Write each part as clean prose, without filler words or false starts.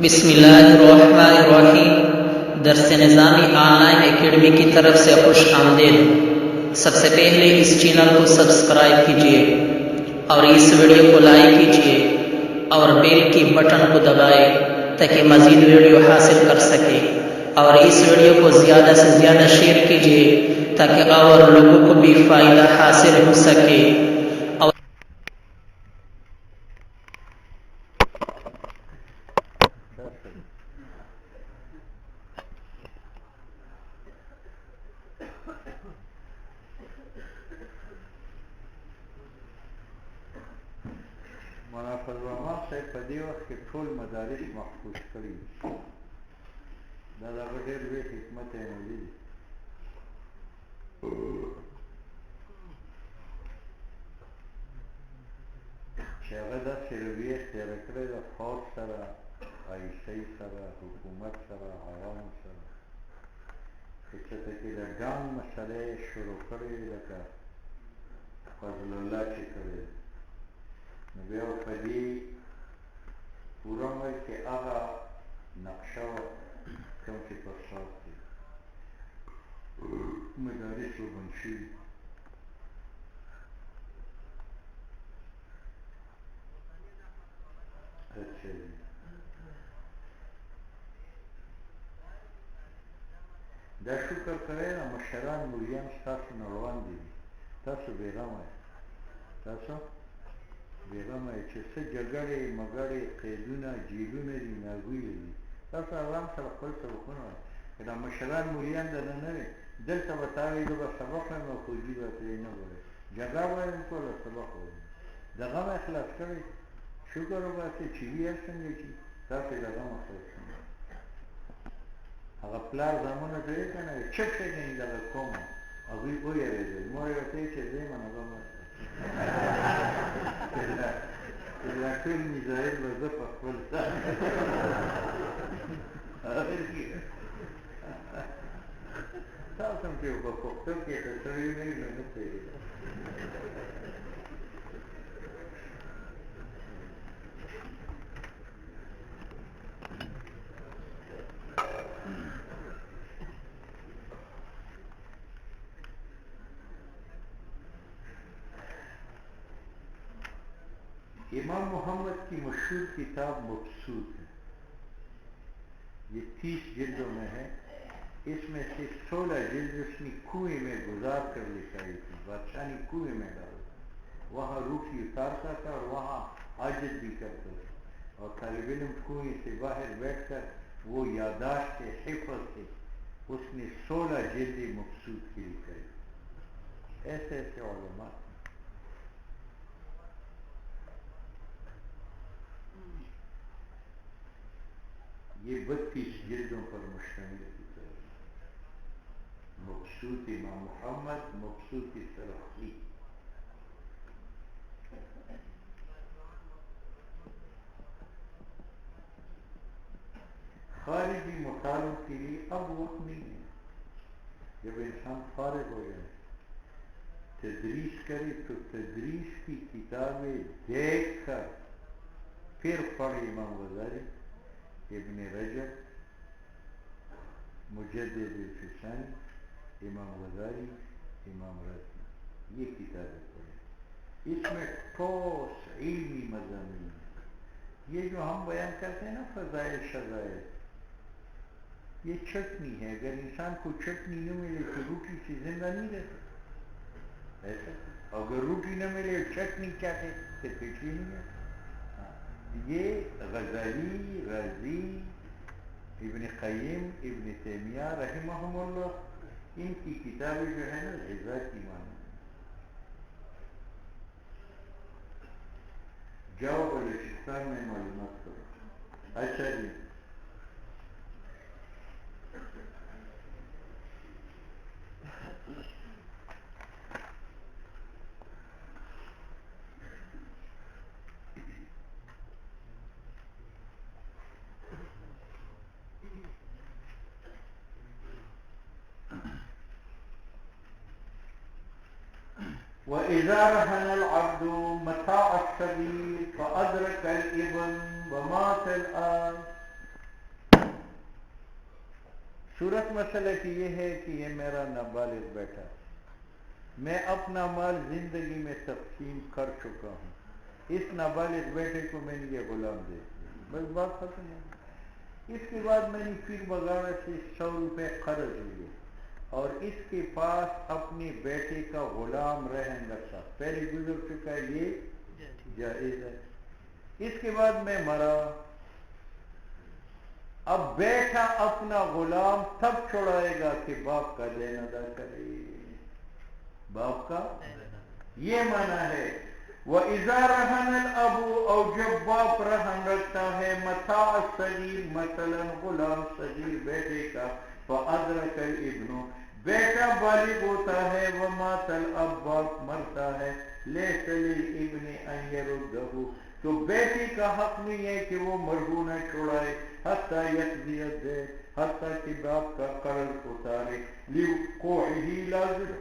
بسم اللہ الرحمن الرحیم۔ درس نظامی آن لائن اکیڈمی کی طرف سے خوش آمدید۔ سب سے پہلے اس چینل کو سبسکرائب کیجیے اور اس ویڈیو کو لائک کیجیے اور بیل کی بٹن کو دبائیں تاکہ مزید ویڈیو حاصل کر سکے، اور اس ویڈیو کو زیادہ سے زیادہ شیئر کیجیے تاکہ اور لوگوں کو بھی فائدہ حاصل ہو سکے۔ مولانا فضل الرحمن صاحب په دې وخت کې ټول مدارس محفوظ کړي دا د هغه ډېر لوی حکمت عملي دی. چې هغه داسې رویه اختیاره کړې ده فوج سره، آیسۍ سره، حکومت سره، عوامو سره، چې چېرته کې د ګام مسله یې شروع کړې لکه فضل الله چې کړې نو بیا په دې پوره ملک کې هغه نقشه وه کوم چې په سات کې مدارس وبند شوي دا شکر کوئ نه مشران مولیان ستاسو نه وړاندې دي، تاسو بېغمه یې، تاسو بېغمه یې چې څه جګړې مګړې قیدونه جیلونه دي ناګویه دي، تاسو آرام سره خپل سبقونه وایئ. که دا مشران مولیان درنه نه وي دلته به تا وایي زه به سبق وایم او فوجي به ترې نه وایي جګړه وایم کوله سبق وایم د غمه خلاص کړئ. شکر وباسئ چې وي هر څنګه چې تاسو یې د غمه خلاص کړئ. هغه پلار زامنو ته یې که نه چپ شئ ګنې دغه قوم هغوی ویرېدل مور یې ورته ویل چې زه یم نو غم نشته چې دا ټول میزایل به زه په خپل ځان تاسو هم چې په پښتو کې که څه وي نه وي نو نه پوهېږم. امام محمد کی مشہور کتاب مبسوط ہے، یہ 30 جلدوں میں ہے. اس میں سے 16 جلد اس نے کنویں میں گزار کر لکھائی تھی. بادشاہ نے کنویں میں ڈالا، وہاں روٹی اتارتا تھا اور وہاں حاجت بھی کرتا تھا، اور طالب علم کنویں سے باہر بیٹھ کر وہ یادداشت حفظ سے اس نے 16 جلدیں مبسوط کی لکھائی. ایسے ایسے علماء یہ 32 جلدوں پر مشتمل کتاب مبسوط امام محمد مبسوط سرخسی. خارجی مطالعوں کے لیے اب وقت نہیں ہے. جب انسان فارغ ہو جائے تدریس کرے تو تدریس کی کتابیں دیکھ کر پھر پڑھے. امام غزالی، ابن رجب، مجدد الفسانی، امام غزالی، امام رازی، یہ کتابیں پڑھیں. اس میں ٹھوس علمی مضامین ہیں. یہ جو ہم بیان کرتے ہیں نا فضائل شضائل، یہ چٹنی ہے. اگر انسان کو چٹنی نہ ملے تو روٹی سے زندہ نہیں رہتا ایسا. اگر روٹی نہ ملے چٹنی کیا ہے تو پیٹ ہی نہیں ہے. یہ غزالی، رازی، ابن قیم، ابن تیمیہ رحمہم اللہ، ان کی کتابیں جو ہے نا غذا کی معنی. جاؤ بلوچستان میں معلومات کرو. اچھا جی. وَإِذَا رَهَنَ الْعَبْدُ مَتَاعَ السَّبِيلِ فَأَدْرَكَ الْإِبْنَ وَمَاتَ الْآبُ صورت مسئلہ کی یہ ہے کہ یہ میرا نابالغ بیٹا، میں اپنا مال زندگی میں تقسیم کر چکا ہوں، اس نابالغ بیٹے کو میں نے یہ غلام دے دیا، بس بات ختم ہے۔ اس کے بعد میں نے پھر بگاڑا سے 100 روپے قرض لیے اور اس کے پاس اپنے بیٹے کا غلام رہن رکھا، پہلے گزر چکا ہے، یہ جائز ہے۔ اس کے بعد میں مرا، اب بیٹا اپنا غلام تب چھوڑائے گا کہ باپ کا دین ادا کرے، باپ کا یہ معنی ہے۔ وَإِذَا رَهَنَ الْأَبُ، اور جب باپ رہن رکھتا ہے متاع الصغیر، مثلا غلام صغیر بیٹے کا، فَأَدْرَكَ الْإِبْنُ، بیٹا بالغ ہوتا ہے، وَمَاتَ الْأَبُ، باپ مرتا ہے، لَيْسَ لِلْإِبْنِ أَنْ يَرُدَّهُ، تو بیٹے کا حق نہیں ہے کہ وہ مرہون چھوڑائے، حتیٰ یقضی الدین، حتیٰ کہ باپ کا قرض اتارے، لِوُقُوعِهِ لازم،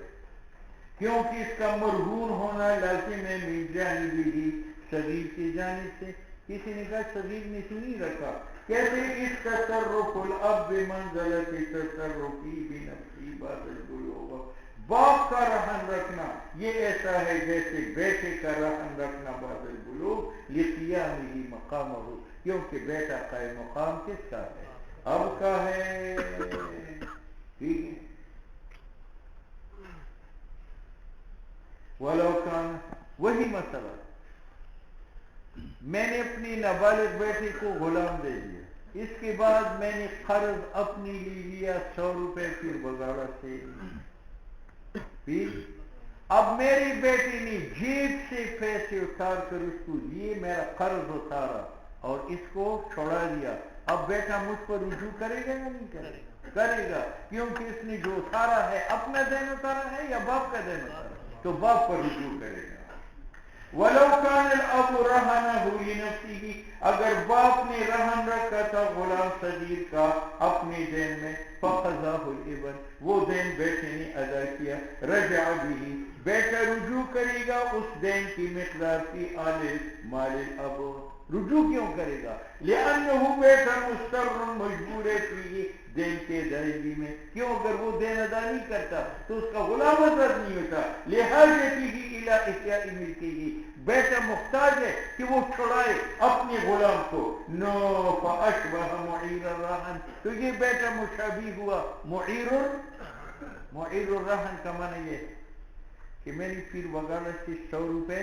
کیونکہ اس کا مرہون ہونا لازم ہے، من جانبہ، صغیر کی جانب سے۔ کسی نے کہا صغیر نے تو نہیں رکھا، کہتے اس تصرف الاب بمنزلۃ تصرفی بنفسی بعد البلوغ، باپ کا رہن رکھنا یہ ایسا ہے جیسے بیٹے کا رہن رکھنا بعد البلوغ، لقیامہ مقامہ، کیونکہ بیٹا قائم مقام کس کا ہے؟ اب کا ہے، ٹھیک ہے۔ ولو کان، وہی مسئلہ، میں نے اپنی نابالغ بیٹے کو غلام دے دیا، اس کے بعد میں نے قرض اپنی لی لیا 100 روپے پھر بگاڑا سے، پھر اب میری بیٹی نے جیب سے پیسے اتار کر اس کو دیے، میرا قرض اتارا اور اس کو چھوڑا دیا، اب بیٹا مجھ پر رجوع کرے گا یا نہیں کرے گا؟ کرے گا، کیونکہ اس نے جو اتارا ہے اپنا دین اتارا ہے یا باپ کا دین اتارا ہے، تو باپ پر رجوع کرے گا۔ وَلَوْ كَانَ الْأَبُ رَهَنَهُ لِنَفْسِهِ، اگر باپ نے رہن رکھا تھا غلام صغیر کا اپنے دین میں، فَقَضَاهُ الْإِبْنُ، وہ دین بیٹے نے ادا کیا، رَجَعَ بِهِ، بیٹا رجوع کرے گا اس دین کی مقدار فی آل مال الاب، رجوع کیوں کرے گا؟ لِأَنَّهُ بیٹا مستر مجبور ہے فی دین کے ادائیگی میں، کیوں؟ اگر وہ دین ادا نہیں کرتا تو اس کا غلام آزاد نہیں ہوتا، لِحَاجَتِهِ إِلَىٰ إِحْيَاءِ مِلْكِهِ، بیٹا محتاج ہے کہ وہ چھڑائے اپنے غلام کو، نو فَأَشْبَهَ مُعِيرَ الرَّهَنِ، تو یہ بیٹا مشابہ ہوا معیر الرہن کا معنی یہ ہے کہ میں نے پھر وغیرہ سے 100 روپے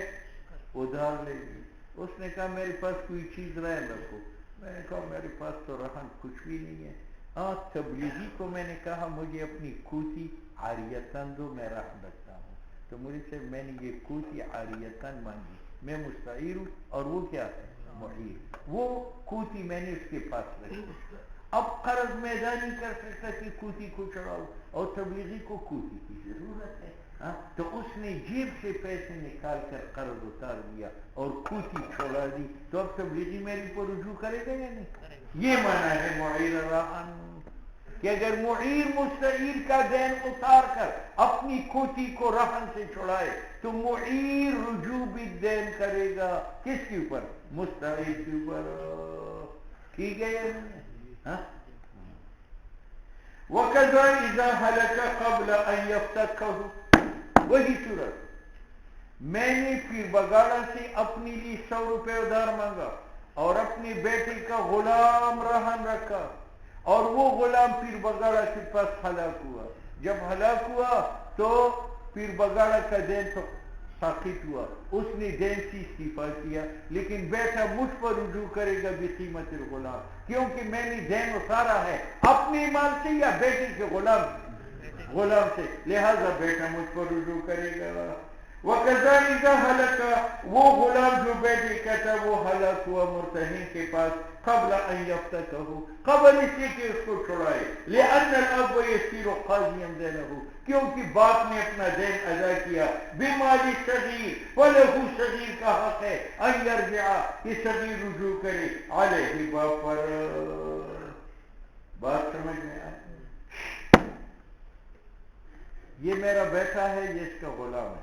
ادھار لے لی، اس نے کہا میرے پاس کوئی چیز رہن رکھو، میں نے کہا میرے پاس تو رہن کچھ بھی نہیں ہے، ہاں تبلیغی کو میں نے کہا مجھے اپنی کوٹی عاریتاً دو، میں رہن رکھتا ہوں، تو مجھے سے میں نے یہ کوٹی عاریتاً مانگی، میں مستعیر ہوں اور وہ کیا ہے؟ معیر، وہ کوٹی میں نے اس کے پاس رکھی، اب قرض میں ادا نہیں کر سکتا کہ کوٹی کو چڑھاؤ، اور تبلیغی کو کوٹی کی ضرورت ہے، تو اس نے جیب سے پیسے نکال کر قرض اتار دیا اور کوٹی چھوڑا دی، تو اب تبلیغی میری پر رجوع کرے گا یا نہیں؟ یہ معنی ہے معیر الرہن، کہ اگر معیر مستعیر کا دین اتار کر اپنی کوٹی کو رہن سے چھڑائے تو معیر رجوع بالدین کرے گا، کس کے اوپر؟ مستعیر کے اوپر، ٹھیک ہے یا نہیں؟ وَكَذَا إِذَا هَلَكَ قَبْلَ أَنْ يَفْتَكَهُ، وہی صورت، میں نے پھر بگاڑا سے اپنی لی 100 روپے ادھار مانگا اور اپنے بیٹے کا غلام رہن رکھا، اور وہ غلام پھر بگاڑا کے پاس ہلاک ہوا، جب ہلاک ہوا تو پھر بگاڑا کا دین تو ساقط ہوا، اس نے دین سے استعفا کیا، لیکن بیٹا مجھ پر رجوع کرے گا بقیمت الغلام، کیونکہ میں نے دین اتارا ہے اپنے مال سے یا بیٹے کے غلام سے، لہذا بیٹا مجھ پر رجوع کرے گا۔ وَكَذَا إِذَا هَلَكَ، وہ غلام جو بیٹے کا تھا وہ ہلاک ہوا مرتہن کے پاس، قبل ان یفتکہ، قبل اس کے کہ اس کو چھڑائے، لأن الاب یسیر قاضیا دینہ، کیونکہ باپ نے اپنا دین ادا کیا، بمال صغیر، وَلَهُ صغیر کا حق ہے ان یرجع، کہ صغیر رجوع کرے، علیہ باپ پر، بات سمجھ میں آئی؟ یہ میرا بیٹا ہے، یہ اس کا غلام ہے،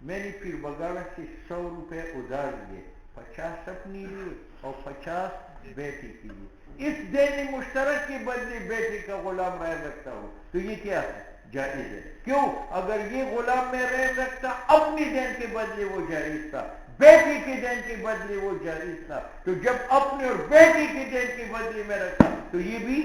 میں نے پھر بگاڑا سے 100 روپے ادھار لیے، 50 اپنے لیے اور 50 بیٹی کے لیے، اس دین مشترک کے بدلے بیٹے کا غلام رحم رکھتا ہوں تو یہ کیا ہے؟ جائز ہے۔ کیوں؟ اگر یہ غلام میں رحم رکھتا اپنی دین کے بدلے وہ جائز تھا، بیٹی کے دین کے بدلے وہ جائز تھا، تو جب اپنے اور بیٹی کے دین کے بدلے میں رکھا تو یہ بھی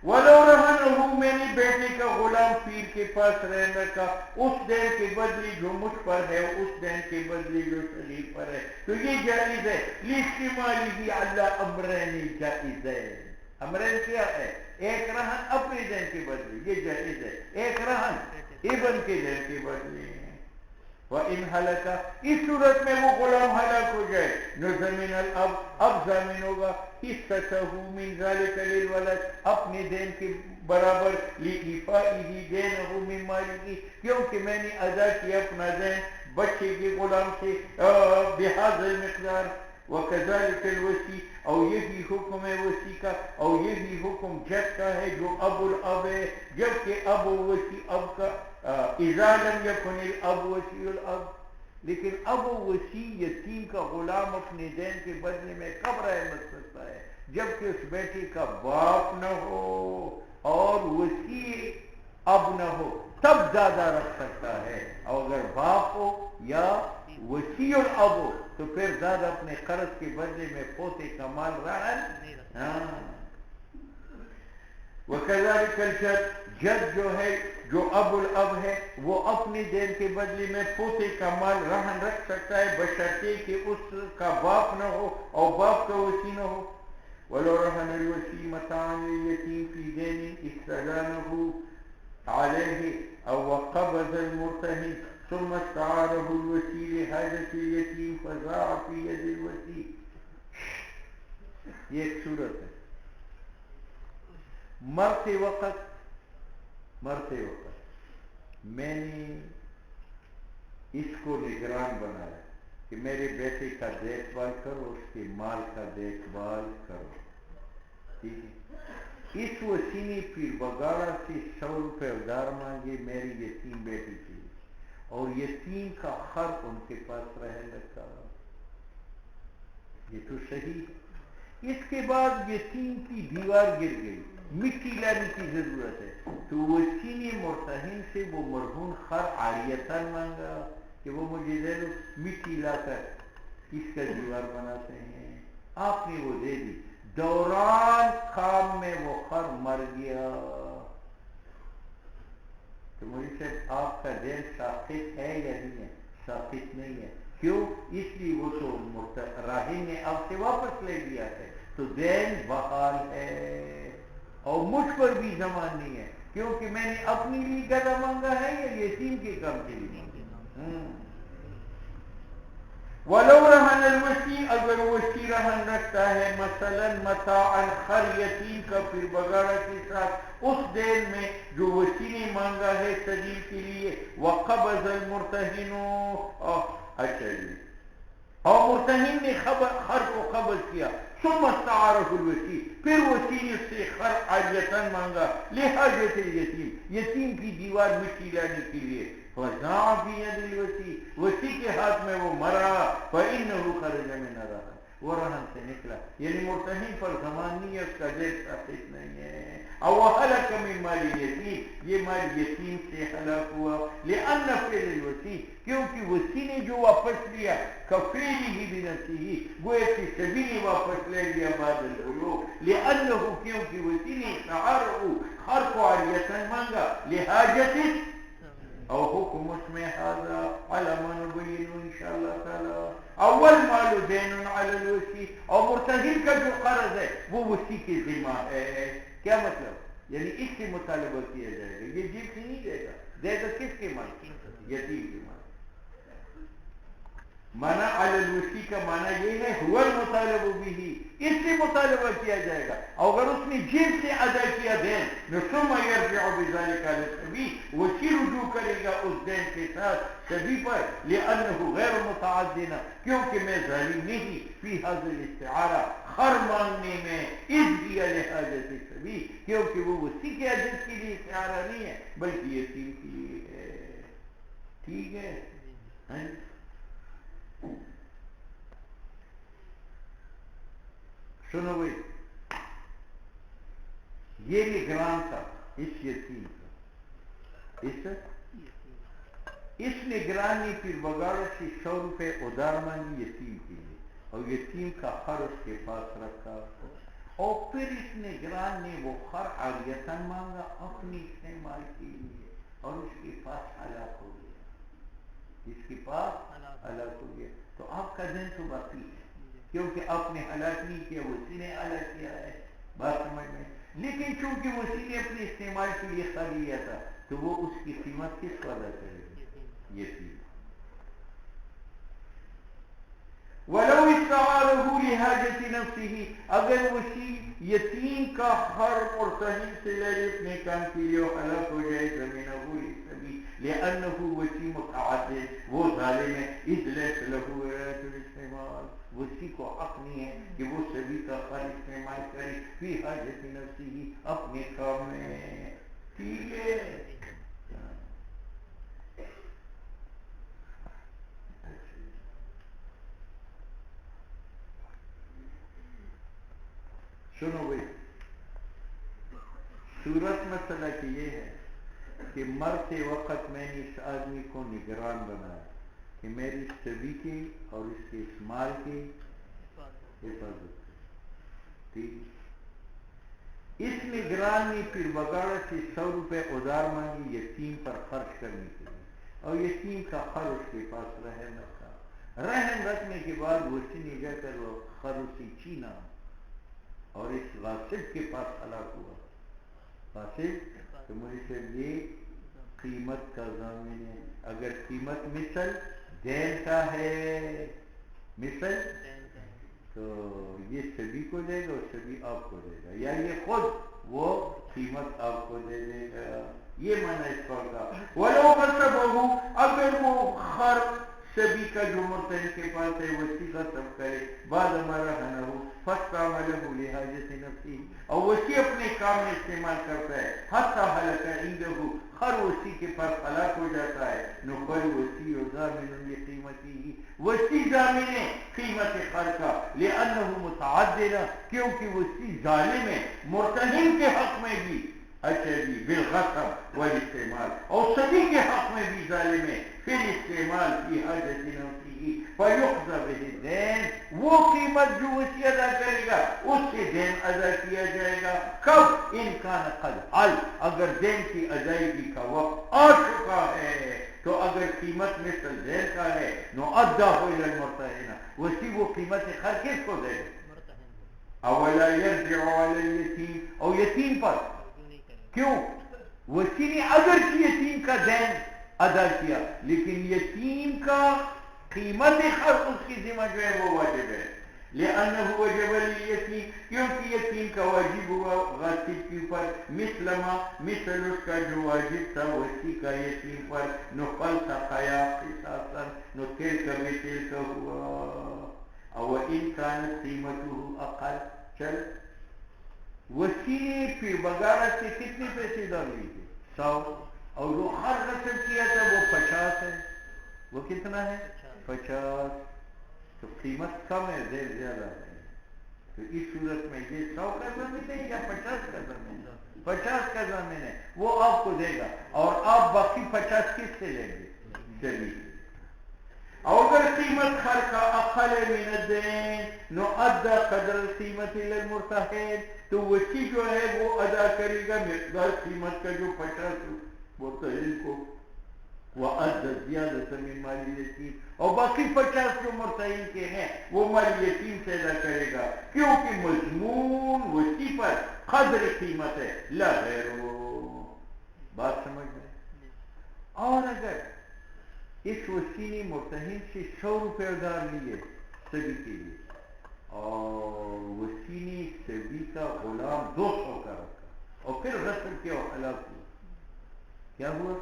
وَلَوْ رَهَنَهُ، میں نے بیٹے کا غلام پیر کے پاس رہن رکھا اس دین کے بدلے جو مجھ پر ہے، اس دین کے بدلے جو شریف پر ہے، تو یہ جائز ہے۔ لِاشْتِمَالِهِ عَلَىٰ أَمْرَيْنِ، جائز ہے۔ امرین کیا ہے؟ ایک رہن اپنے دین کے بدلے، یہ جائز ہے، ایک رہن ابن کے دین کے بدلے۔ وَإِنْ هَلَكَ، اس صورت میں وہ غلام ہلاک ہو جائے، نُزِّمَ الْأَبْ، اب ضامن ہوگا حصتہ من ذلك للولد، اپنے دین کے برابر، لِإِفَائِهِ دَيْنَهُ من مَالِهِ، کیونکہ میں نے ادا کیا اپنا دین بچے کے غلام سے بهذا المقدار۔ وَكَذَلِكَ الْوَصِي، اور یہی حکم ہے وصی کا، اور یہی حکم جد کا ہے جو ابو الاب ہے، جبکہ ابو وصی اب کا، اذا لم يكن الاب وصی الاب، لیکن ابو وصی یتیم کا غلام اپنے دین کے بدلے میں کب رحم رکھ سکتا ہے؟ جبکہ اس بیٹے کا باپ نہ ہو اور وصی اب نہ ہو، تب زیادہ رکھ سکتا ہے، اور اگر باپ ہو یا وصی الاب ہو تو پھر زیادہ اپنے قرض کے بدلے میں پوتے کا مال رہن۔ وَكَذَلِكَ الْجَدُّ، جد جو ہے، جو ابو الاب ہے، وہ اپنے دین کے بدلے میں پوتے کا مال رہن رکھ سکتا ہے بشرطے کہ اس کا باپ نہ ہو اور باپ کا وصی نہ ہو۔ وَلَوْ رَهَنَ الْوَصِي مَتَاعًا لِلْيَتِيمِ فِي دَيْنٍ اسْتَدَانَهُ عَلَيْهِ أَوْ وَقَبَضَ الْمُرْتَهِنُ ثُمَّ اسْتَعَارَهُ الْوَصِي لِحَاجَةِ الْيَتِيمِ فَضَاعَ فِي يَدِ الْوَصِي۔ یہ ایک صورت ہے، مرتے وقت میں نے اس کو نگران بنایا کہ میرے بیٹے کا دیکھ بھال کرو، اس کے مال کا دیکھ بھال کرو، ٹھیک ہے؟ اس وصی نے پھر بگاڑا سے 100 روپے ادھار مانگے میری یتیم بیٹی کے لیے، اور یتیم کا خر ان کے پاس رہ رکھا، یہ تو صحیح ہے۔ اس کے بعد یتیم کی دیوار گر گئی، مٹی لانے کی ضرورت ہے، تو وصی نے مرتہن سے وہ مرہون خر عاریتاً مانگا کہ وہ مجھے دے دو، مٹی لا کر اس کا دیوار بناتے ہیں، آپ نے وہ دے دی، دوران کام میں وہ خر مر گیا، تو مجھے صاحب آپ کا دین ساقط ہے یا نہیں ہے؟ ساقط نہیں ہے۔ کیوں؟ اس لیے وہ تو راہن نے آپ سے واپس لے لیا ہے، تو دین بحال ہے، اور مجھ پر بھی ضمان نہیں ہے، کیونکہ میں نے اپنی لیے گدا مانگا ہے یا یتیم کے کام کے لیے مانگا۔ وَلَوْ رَهَنَ الْوَصِي، اگر وصی رہن رکھتا ہے مثلا متاعا خر یتیم کا پھر بگاڑا کے ساتھ اس دین میں جو وصی نے مانگا ہے سبیل کے لیے، وَقَبَضَ الْمُرْتَهِنُ، اچھا جی، اور مرتہن نے خر کو قبض کیا، ثم استعارہ الوصی، پھر وصی نے اس سے خر عاریتاً مانگا، لحاجت یتیم کی دیوار مٹی لانے کے لیے، فَضَاعَ فِي يَدِ الْوَصِي، وصی کے ہاتھ میں وہ مرا، فَإِنَّهُ خَرَجَ مِنَ الرَّهَنِ، وہ رہن سے نکلا، یعنی مرتہن پر ضمان نہیں ہے، اس کا دین ثابت نہیں ہے۔ او وَهَلَكَ مِن مَالِ الْيَتِيمِ، یہ مال یتیم سے ہلاک ہوا، لِأَنَّ فِعْلَ الْوَصِي، کیونکہ وصی نے جو واپس لیا، كَفِعْلِهِ بِنَفْسِهِ، گویا کہ سبھی نے واپس لے لیا بعد البلوغ، لِأَنَّهُ، کیونکہ وصی نے استعارہ خر کو عاریتاً مانگا، لحاجت، او حکم اس میں هذا على ما نبين انشاءاللہ تعالی، اول مال دین علی الوصی، اور مرتہن کا جو قرض ہے وہ وصی کے ذمہ ہے۔ کیا مطلب؟ یعنی اس سے مطالبہ کیا جائے گا، یہ جیب سے نہیں دے گا، دے گا کس کے مال؟ یتیم کے مال۔ معنی علی الوصی کا معنی یہ ہے هو المطالب به، اس سے مطالبہ کیا جائے گا، اور اگر اس نے جیب سے ادا کیا دین، ثم یرجع بذلك علی الصبی، وصی رجوع کرے گا اس دین کے ساتھ صبی پر، لأنه غیر متعدن، کیونکہ میں ظالم نہیں، فی هذا الاستعارہ، خر مانگنے میں، اذ هی لحاجت الصبی، کیونکہ وہ وصی کے حاجت کے لیے استعارہ نہیں ہے بلکہ یتیم کے لیے ہے۔ ٹھیک ہے؟ سنو بھائی، یہ نگران تھا اس یتیم کا، اس نگران نے پھر بگاڑ سے 100 روپے ادار مانگی یتیم کے لیے، اور یتیم کا خر اس کے پاس رکھا، اور پھر اس نگران نے وہ خر عاریتاً مانگا اپنی استعمال کے لیے، اور اس کے پاس ہلاک ہو گیا، اس کے پاس ہلاک ہو گیا۔ تو آپ کا دین تو باقی ہے، کیونکہ آپ نے ہلاک نہیں کیا، اسی نے ہلاک کیا ہے، بات سمجھ میں۔ لیکن چونکہ اسی نے اپنے استعمال کے لیے خر لیا تھا، تو وہ اس کی قیمت کس کو ادا کرے گا؟ یتیم۔ وَلَوْ اسْتَعَارَهُ لِحَاجَةِ نَفْسِهِ، اگر وہی یتیم کا خر مرتہن سے لے اپنے کام کے لیے ہلاک ہو جائے، زمینہ لأنه وسی متعدد، وہ ظالم ہے، اذ لیس له ولایۃ الاستعمال، وسی کو حق نہیں ہے کہ وہ سبھی کا خر استعمال کرے فی حاجت نفسه، اپنے کام میں، ٹھیک ہے۔ سنو بھائی، صورت مسئلہ کہ یہ ہے کہ مرتے وقت میں نے اس آدمی کو نگران بنایا کہ میری سبھی کی اور اس کے اسمال کی حفاظت کرے، ٹھیک۔ اس نگران نے پھر بگاڑ سے 100 روپے ادار مانگی یتیم پر خرچ کرنے کے لیے، اور یتیم کا خر اس کے پاس رحم رکھا، رحم رکھنے کے بعد اسی نے جا کر وہ خر اسی چھینا اور اس غاصب کے پاس ہلاک ہوا۔ غاصب تو مجھے سے یہ قیمت کا ضامن ہے، اگر قیمت مثل دین کا ہے، مثل تو یہ سبھی کو دے گا اور سبھی آپ کو دے گا، یا یہ خود وہ قیمت آپ کو دے دے گا، یہ معنی اس پر کا۔ وَلَوْ غَصَبَهُ، اگر وہ خر سبھی کا جو مرتہن کے پاس ہے وسی غصب کرے، بعد مرہنہ فاستعملہ لحاجت نفسی، اور وسی اپنے کام میں استعمال کرتا ہے، حتی حلق عندہ، خر وسی کے پاس ہلاک ہو جاتا ہے، نقل وسی ضامن لقیمتی، وسی ضامن ہے قیمت خر کا، لأنہ متعدل، کیونکہ وسی ظالم ہے مرتہن کے حق میں بھی، اچھا جی، بالغصب والاستعمال، اور سبھی کے حق میں بھی ظالم ہے، پھر استعمال کی حاجت نفسی، فیقضى به الدین، وہ قیمت جو وسی ادا کرے گا اس سے دین ادا کیا جائے گا، کب؟ ان کان قد حل، اگر دین کی ادائیگی کا وقت آ چکا ہے، تو اگر قیمت مثل دین کا ہے نو ادا ہو الى المرتہن، وسی وہ قیمت خر کس کو دے گا؟ اولا یرجع علی الیتیم، اور یتیم پر کیوں؟ وسی نے اگر کی یتیم کا دین ادا کیا، لیکن یتیم کا قیمت خر اس کی ذمہ جو ہے وہ واجب ہے، لأنه وجب الیتیم، کیونکہ یتیم کا واجب ہوا غاصب کے اوپر، مثل اس کا جو واجب تھا وسی کا یتیم پر، نقل سقایا قصاصا، نو تلک بتلک ہوا، او ان کانت قیمته اقل، چل وسی نے پھر بغارت سے کتنے پیسے ڈال لیے تھے؟ 100، اور جو خر غصب کیا تھا وہ 50 ہے، وہ کتنا ہے؟ 50، تو قیمت کم ہے، دیر زیادہ ہے، تو اس صورت میں یہ 100 کا ضامن ہے یا 50 کا ضامن ہے؟ 50 کا ضامن ہے، وہ آپ کو دے گا، اور آپ باقی 50 کس سے لیں گے؟ چلیے، اور اگر قیمت خر کا اقل من الدین، نو ادا قدر القیمت الى المرتہن، تو وسی جو ہے وہ ادا کرے گا مقدار قیمت کا جو 50 مرتہن کو، وَأَدَّ زِيَادَةً مِنْ مَالِ الْيَتِيمِ، اور باقی 50 جو مرتہن کے ہیں وہ مال یتیم سے ادا کرے گا، کیونکہ مضمون وسی پر قدر قیمت ہے، لا غیر، بات سمجھ میں؟ اور اگر اس وسی نے مرتہن سے 100 روپے ادھار لیے سبھی کے لیے، اور وسی نے سبھی کا غلام 200 کا رکھا، اور پھر غصب کیا اور ہلاک ہوا، کیا ہوا؟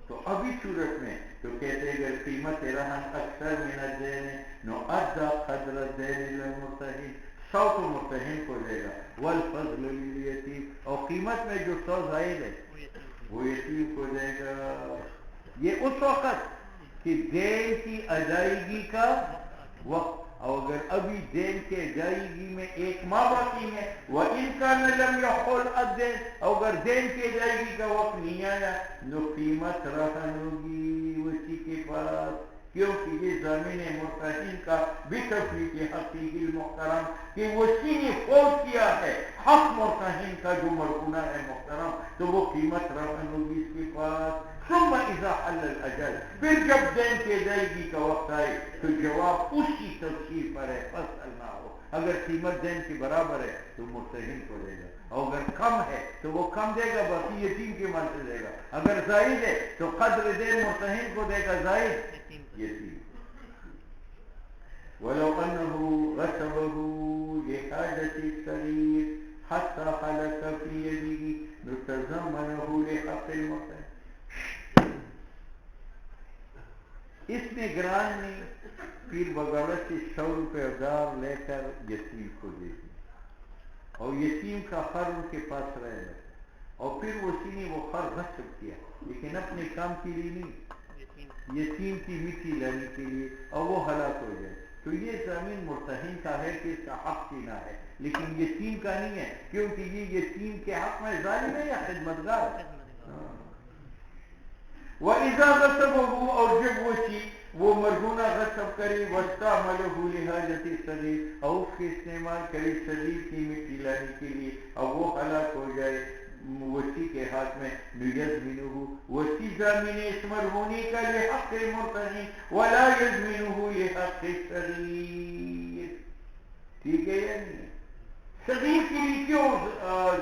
تو ابھی صورت میں تو کہتے ہیں اگر قیمت رہن اکثر من الدین، نو ادا قدر الدین للمرتہن، 100 تو مرتہن کو دے گا، والفضل للیتیم، اور قیمت میں جو 100 زائد ہے وہ یتیم کو دے گا، یہ اس وقت کہ دین کی ادائیگی کا وقت، اور اگر ابھی دین کے ادائیگی میں 1 ماہ باقی ہے وَإِنْ كَانَ لَمْ يَحُلْ الدَّيْنُ، اور اگر دین کی ادائیگی کا وقت نہیں آیا تو قیمت رہن ہوگی اسی کے پاس، کیونکہ یہ ضامن مرتہن کا بتفریق حقیق المحترم کہ وسی نے فوت کیا ہے حق مرتہن کا جو مرہونہ ہے محترم، تو وہ قیمت رہن ہوگی اس کے پاس۔ ثم اذا حل الاجل، پھر جب دین کی ادائیگی کا وقت آئے تو جواب اسی تفسیر پر ہے، فصل نہ ہو، اگر قیمت دین کے برابر ہے تو مرتہن کو دے گا، اور اگر کم ہے تو وہ کم دے گا، باقی یتیم کے مال سے دے گا، اگر زائد ہے تو قدر دین مرتہن کو دے گا، زائد یتیم۔ ولو انه غصبه لحاجة السرير حتى حلق في يده تضمنه لحق المرتهن، اس نے گران نے پیر بغاوت سے 100 روپے ادھار لے کر یتیم کو دے دی، اور یتیم کا خر ان کے پاس رہ گیا، اور پھر اسی نے وہ خر غصب کیا، لیکن اپنے کام کے لیے نہیں، یتیم کی مٹی لانے کے لیے، اور وہ ہلاک ہو جائے، تو یہ زمین مرتہن کا ہے کہ اس کا حق سینا ہے، لیکن یتیم کا نہیں ہے، کیونکہ یہ یتیم کے حق میں ظالم ہے یا خدمتگار ہے۔ وَإِذَا غَصَبَهُ، اور جب وہ مرہونہ غصب کرے، وَاسْتَعْمَلَهُ لِحَاجَةِ الصَّغِيرِ، اور اس کے استعمال کرے صغیر کی مٹی لانے کے لیے، اور وہ ہلاک ہو جائے وسی کے ہاتھ میں، يَزْمِنُهُ، وسی ضامن اس مرہونی کا لحق المرتہن ولا يَزْمِنُهُ لحق الصغیر، ٹھیک ہے یا نہیں؟ صغیر کے لیے کیوں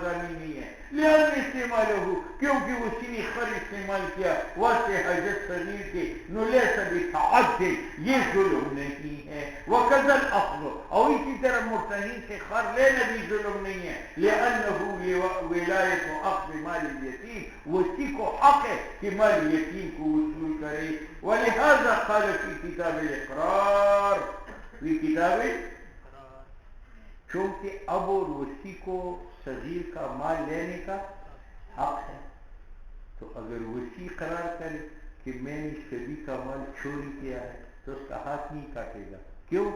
ضامن نہیں ہے؟ لہذا استعمال ہو، کیونکہ اسی نے خر استعمال کیا واسطے حاجت صغیر کے، نو لیس بتعدد، یہ ظلم نہیں ہے، وکذا الاخذ، اور اسی طرح مرتہن سے خر لینا بھی ظلم نہیں ہے، لانه ولایت اخذ مال الیتیم، اسی کو حق ہے کہ مال یتیم کو وصول کرے، ولہذا قال فی کتاب الاقرار، فی کتاب، چونکہ اب اور وسی کو صغیر کا مال لینے کا حق ہے، تو اگر وسی قرار کرے کہ میں نے صبی کا مال چوری کیا ہے تو اس کا ہاتھ نہیں کاٹے گا، کیوں؟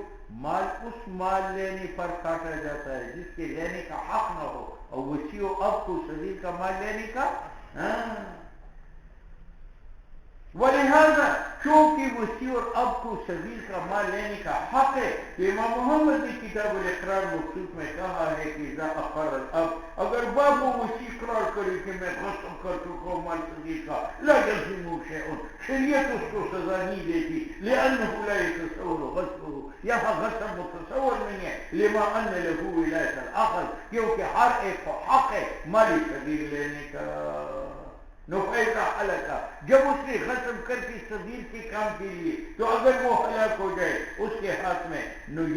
مال اس مال لینے پر کاٹا جاتا ہے جس کے لینے کا حق نہ ہو، اور وسی و اب کو صغیر کا مال لینے کا ولہذا چونکہ وسی اور اب کو صغیر کا مال لینے کا حق ہے، تو امام محمد نے کتاب الاقرار مخصوص میں کہا ہے کہ اذا اقر الاب، اگر باپ و وسی اقرار کرے کہ میں غصب کر چکا ہوں مال صغیر کا، لا یلزمہ شیء، شریعت اس کو سزا نہیں دیتی، لانہ لا یتصور غصبہ، یہاں غصب متصور نہیں ہے، لما ان له ولایت الاخذ، کیونکہ ہر ایک کو حق ہے مال صغیر لینے کا۔ نفیدہ حلقہ، جب اس نے غصب کر کے صغیر کے کام کے لیے، تو اگر وہ ہلاک ہو جائے اس کے ہاتھ میں،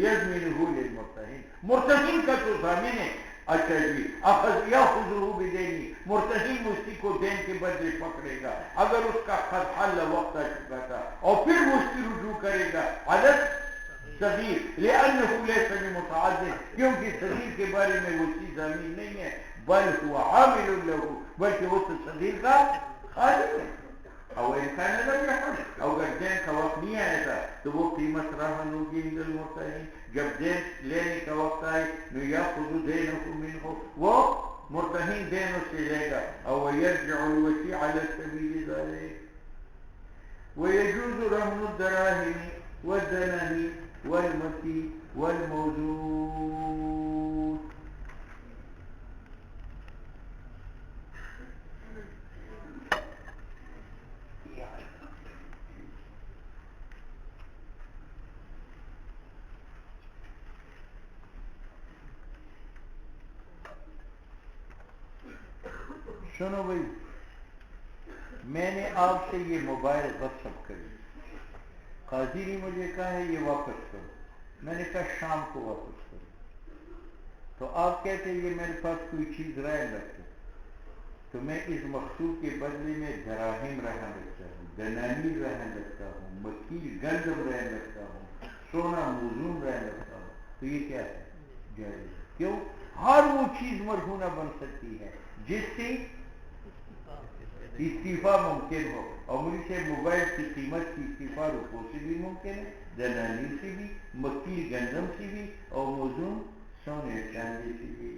یضمنہ للمرتہن، مرتہن کا تو ضامن ہے، اچھا جی، اخذ یاخذہ بدینی، مرتہن اسی کو دین کے بدلے پکڑے گا، اگر اس کا قد حل وقت آ چکا تھا، اور پھر وہ اس کی رجوع کرے گا عدد صغیر، لانہ لیس بمتعدد، کیونکہ صغیر کے بارے میں وہ چیز ضامن نہیں ہے، بل هو عامل له، بلکہ وہ صغیر کا خالق ہے، او انسان لم يحل، او اگر دین کا وقت نہیں آیا تھا تو وہ قیمت رہن ہوگی عند المرتہن، جب دین لینے کا وقت آئے نو یاخذ دینہ منہ، وہ مرتہن دین اس سے لے گا، او یرجع الوسی علی سبیل ذلک، ويجوز رهن الدراهم والدنانير والمتی والموزون۔ سنو بھائی، میں نے آپ سے یہ موبائل غصب کری، قاضی نے مجھے کہا ہے یہ واپس کرو، میں نے کہا شام کو واپس کرو، تو آپ کہتے ہیں یہ میرے پاس کوئی چیز رہن رکھتے، تو میں اس مخصوص کے بدلے میں دراہم رہن رکھتا ہوں، دنانیر رہن رکھتا ہوں، مکیل گندم رہن رکھتا ہوں، سونا موزون رہن رکھتا ہوں، تو یہ کیا ہے؟ جائز۔ کیوں؟ ہر وہ چیز مرہونہ بن سکتی ہے جس سے استعفا ممکن ہو، اور مجھ سے موبائل کی قیمت کی استعفا رکو سے بھی ممکن ہے، دنانیر سے بھی، مکیل گندم سے بھی، اور موزون سونے چاندی سے بھی.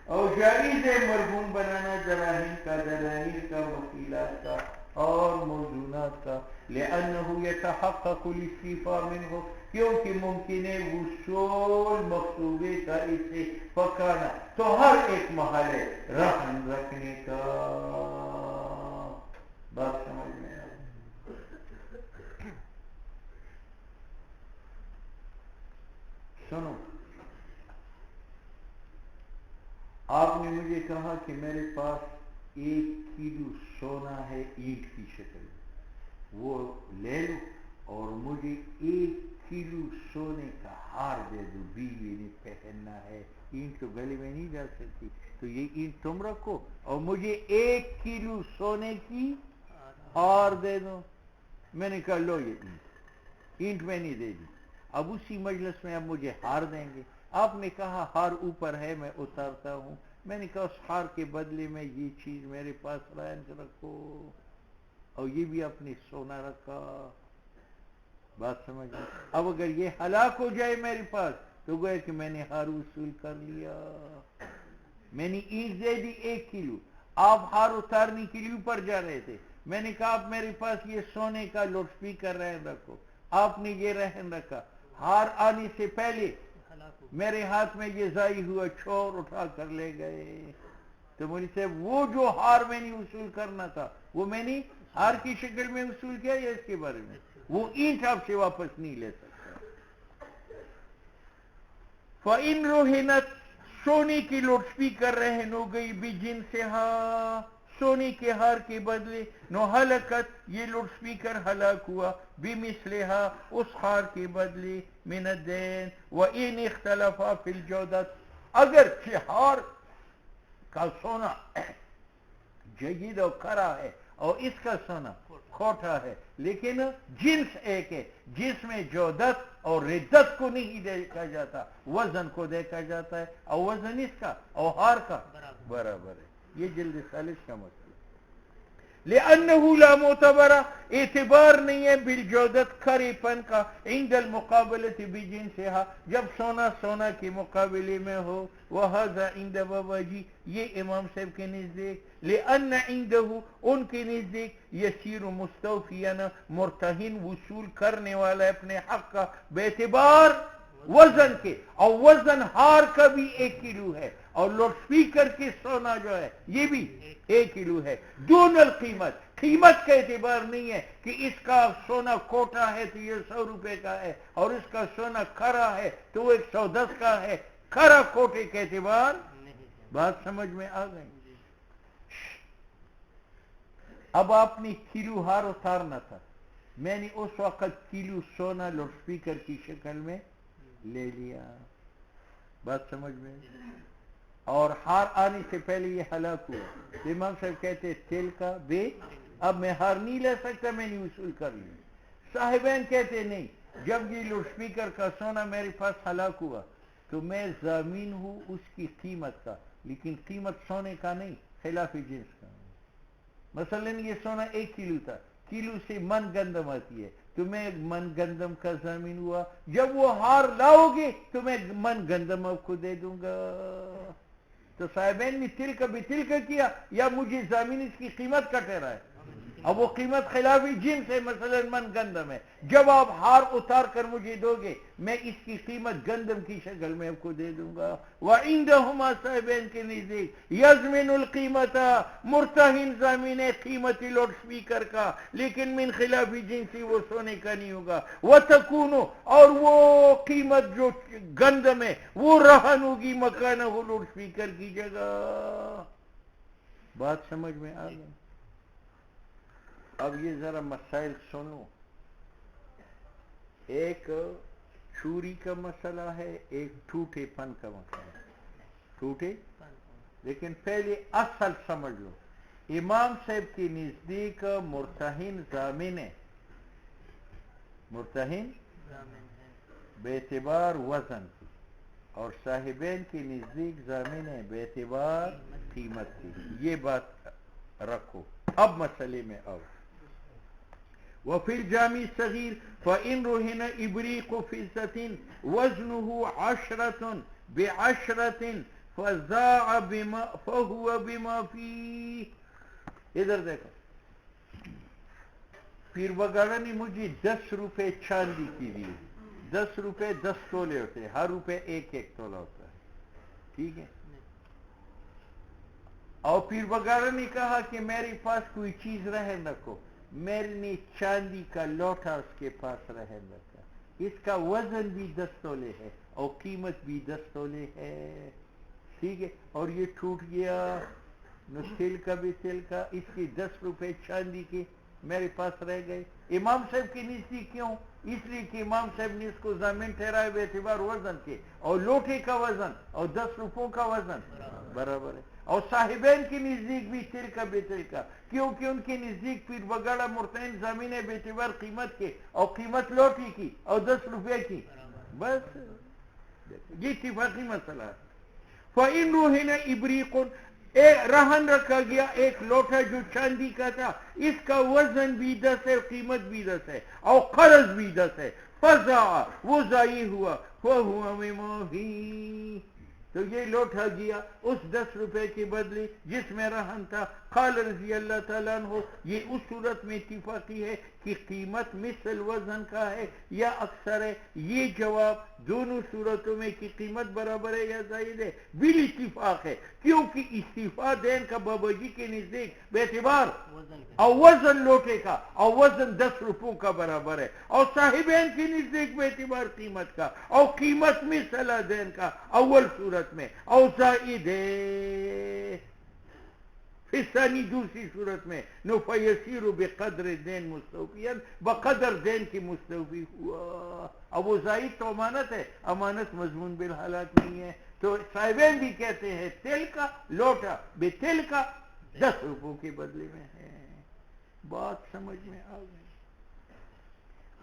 اور جائز ہے مرہون بنانا دراہیم کا، دنانیر کا، مکیلات کا اور موزونات کا. لأنه يتحقق الاستيفاء منه، کیونکہ ممکن ہے وصول مقصودے کا اس سے پکانا. تو ہر ایک محل ہے رہن رکھنے کا. بات سمجھ میں آئی؟ سنو، آپ نے مجھے کہا کہ میرے پاس 1 کلو سونا ہے اینٹ کی شکل میں، وہ لے لو اور مجھے 1 کلو سونے کا ہار دے دو، بیوی نے پہننا ہے. اینٹ تو گلے میں نہیں جا سکتی، تو یہ اینٹ تم رکھو اور مجھے 1 کلو سونے کی ہار دے دو. میں نے کہا لو یہ اینٹ میں نہیں دے دی. اب اسی مجلس میں اب مجھے ہار دیں گے. آپ نے کہا ہار اوپر ہے، میں اتارتا ہوں. میں نے کہا اس ہار کے بدلے میں یہ چیز میرے پاس رائن رکھو، اور یہ بھی اپنی سونا رکھا. بات سمجھ گئے؟ اب اگر یہ ہلاک ہو جائے میرے پاس تو گویا کہ میں نے ہار وصول کر لیا. میں نے اینٹ دے دی 1 کلو، آپ ہار اتارنے کے لیے اوپر جا رہے تھے. میں نے کہا آپ میرے پاس یہ سونے کا لاؤڈ اسپیکر رہن رکھو، آپ نے یہ رہن رکھا. ہار آنے سے پہلے میرے ہاتھ میں یہ ضائع ہوا، چور اٹھا کر لے گئے. تو مجھ سے وہ جو ہار میں نے وصول کرنا تھا وہ میں نے ہار کی شکل میں وصول کیا یا اس کے بارے میں؟ وہ اینٹ آپ سے واپس نہیں لے سکتا. فَإِن رُهِنَتْ، سونے کی لاؤڈ اسپیکر رہن ہو گئی، بِجِن سے ہاں، سونے کے ہار کے بدلے، نو ہلکت، یہ لاؤڈ اسپیکر ہلاک ہوا، بِمِثْلِہَا، اس ہار کے بدلے، مِنَ الدَّيْنِ وَإِنِ اخْتَلَفَا فِي الْجَوْدَةِ، اگر ہار کا سونا جید و کھرا ہے اور اس کا سونا کھوٹا ہے، لیکن جنس ایک ہے، جس میں جودت اور ردت کو نہیں دیکھا جاتا، وزن کو دیکھا جاتا ہے، اور وزن اس کا اور ہار کا برابر ہے. یہ جلد ثالث کا مسئلہ. لأنه لا معتبر، اعتبار نہیں ہے بالجودت کھرے پن کا، عند المقابلت بجنسها، جب سونا سونا کے مقابلے میں ہو. وهذا عند باباجی، یہ امام صاحب کے نزدیک، لأن عنده، ان کے نزدیک، یسیر مستوفیاً، مرتہن وصول کرنے والا اپنے حق کا، باعتبار وزن کے، اور وزن ہار کا بھی 1 کلو ہے، اور لاؤڈ اسپیکر کی سونا جو ہے یہ بھی 1 کلو ہے. دون القیمت، قیمت کا اعتبار نہیں ہے کہ اس کا سونا کوٹا ہے تو یہ 100 روپے کا ہے، اور اس کا سونا کھرا ہے تو وہ 110 کا ہے. کھرا کوٹے کا اعتبار. بات سمجھ میں آ گئی؟ اب آپ نے کلو ہار اتارنا تھا، میں نے اس وقت کلو سونا لاؤڈ اسپیکر کی شکل میں لے لیا. بات سمجھ میں؟ اور ہار آنے سے پہلے یہ ہلاک ہوا. امام صاحب کہتے ہیں تیل کا بے، اب میں ہار نہیں لے سکتا، میں نے وصول کر لیا. صاحبین کہتے نہیں، جب یہ لاؤڈ اسپیکر کا سونا میرے پاس ہلاک ہوا تو میں ضامن ہوں اس کی قیمت کا، لیکن قیمت سونے کا نہیں، خلاف جنس کا. مثلا یہ سونا 1 کلو تھا، کلو سے من گندم آتی ہے، تو میں من گندم کا ضامن ہوا. جب وہ ہار لاؤ گے تو میں من گندم آپ کو دے دوں گا. تو صاحبین نے تل کا بتل کا کیا، یا مجھے ضامن اس کی قیمت کا ٹھہرا ہے؟ اب وہ قیمت خلافی جنس ہے، مثلا من گندم ہے. جب آپ ہار اتار کر مجھے دو گے میں اس کی قیمت گندم کی شکل میں آپ کو دے دوں گا. وَعِنْدَهُمَا، صاحبین کے نزدیک، یضمن القیمت، مرتہن ضامن ہے قیمت لاؤڈ اسپیکر کا، لیکن من خلاف جنسی، وہ سونے کا نہیں ہوگا. وَتَكُونُ، اور وہ قیمت جو گندم ہے وہ رہن ہوگی مکانہ لاؤڈ اسپیکر کی جگہ. بات سمجھ میں آ گئی؟ اب یہ ذرا مسائل سنو. ایک چوری کا مسئلہ ہے، ایک ٹوٹے پن کا مسئلہ ہے. ٹوٹے، لیکن پہلے اصل سمجھ لو. امام صاحب کے نزدیک مرتہن ضامن ہے، مرتہن بے اعتبار وزن کی، اور صاحبین کے نزدیک ضامن ہے بے اعتبار قیمت کی. یہ بات رکھو. اب مسئلے میں آؤ. وفي الجامع الصغير فإن رهن إبريق فضة وزنه 10 ب10 فزاع بما فهو بما فيه. ادھر دیکھو، پیر بگاڑا نے مجھے 10 روپے چاندی کی دی. 10 روپے 10 تولے ہوتے ہیں، ہر روپے ایک ایک تولہ ہوتا ہے، ٹھیک ہے. اور پیر بگاڑا نے کہا کہ میرے پاس کوئی چیز رہن رکھو. میرے نے چاندی کا لوٹا اس کے پاس رہن رکھا. اس کا وزن بھی 10 تولے ہے اور قیمت بھی 10 تولے ہے، ٹھیک ہے. اور یہ ٹوٹ گیا، نو تل کا بھی تل کا، اس کی 10 روپے چاندی کے میرے پاس رہ گئے. امام صاحب کے نزدیک کیوں؟ اس لیے کہ امام صاحب نے اس کو ضامن ٹھہرایا بے اعتبار وزن کے، اور لوٹے کا وزن اور 10 روپوں کا وزن برابر ہے. اور صاحبین کے نزدیک بھی تل کا بے تل کا، کیونکہ ان کے نزدیک پیر بگاڑا مرتہن ضامن ہے بے اعتبار قیمت کے، اور قیمت لوٹی کی اور 10 روپے کی. بس یہ اتفاقی مسئلہ ہے. فَإِنْ رُهِنَ إِبْرِيقٌ، رہن رکھا گیا ایک لوٹا جو چاندی کا تھا، اس کا وزن بھی 10 ہے، قیمت بھی 10 ہے، اور قرض بھی 10 ہے. فَزَعَ، وہ ضائع ہوا. فَهُوَ بِمَا فِيهِ، تو یہ لوٹا گیا اس 10 روپے کے بدلے جس میں رہن تھا. قال رضی اللہ تعالیٰ عنہ، یہ اس صورت میں اتفاقی ہے کہ قیمت مثل وزن کا ہے یا اکثر ہے. یہ جواب دونوں صورتوں میں کہ قیمت برابر ہے یا زائد ہے بال اتفاق ہے، کیونکہ استیفا دین کا بابا جی کے نزدیک بے اعتبار اور وزن لوٹے کا اور وزن 10 روپوں کا برابر ہے، اور صاحبین کے نزدیک بے اعتبار قیمت کا اور قیمت مثل دین کا اول صورت میں، اور زائد ہے فثانی دوسری صورت میں. نو فیسیر بقدر دین مستوفیاً، بقدر دین کی مستوفی ہوا. اب وہ زائد تو امانت ہے، امانت مضمون بالحالات نہیں ہے. تو صاحبین بھی کہتے ہیں تل کا لوٹا بے تل کا 10 روپوں کے بدلے میں ہے. بات سمجھ میں آ گئی.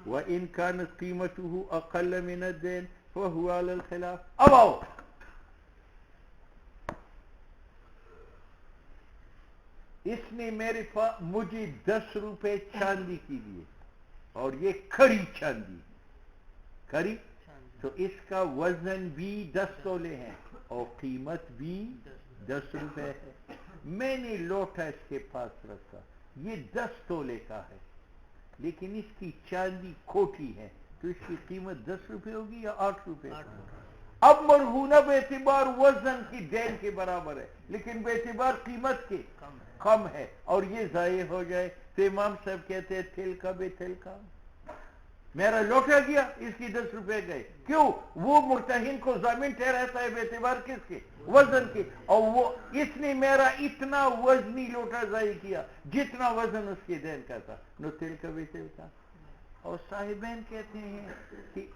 وَإِنْ كَانَتْ قِيمَتُهُ أَقَلَّ مِنَ الدَّيْنِ فَهُوَ عَلَى الْخِلَافِ. اب آؤ، اس نے مجھے 10 روپے چاندی کی دیے، اور یہ کھڑی چاندی کھڑی، تو اس کا وزن بھی 10 تولے ہیں اور قیمت بھی 10 روپے ہے. میں نے لوٹا اس کے پاس رکھا، یہ 10 تولے کا ہے، لیکن اس کی چاندی کھوٹی ہے، تو اس کی قیمت 10 روپے ہوگی یا 8 روپے؟ اب مرہونہ بے اعتبار وزن کی دین کے برابر ہے، لیکن بے اعتبار قیمت کے کم ہے، اور یہ ضائع ہو جائے. تو امام صاحب کہتے ہیں تل کا بے تل کا. میرا لوٹا گیا، اس کی 10 روپے گئے. کیوں؟ وہ مرتہن کو ضامن ٹھہراتا ہے بے اعتبار کس کے؟ وزن کے. اور وہ اس نے میرا اتنا وزنی لوٹا ضائع کیا جتنا وزن اس کے دین کا تھا. نو تل کا بے تل کا. اور صاحبین کہتے ہیں کہ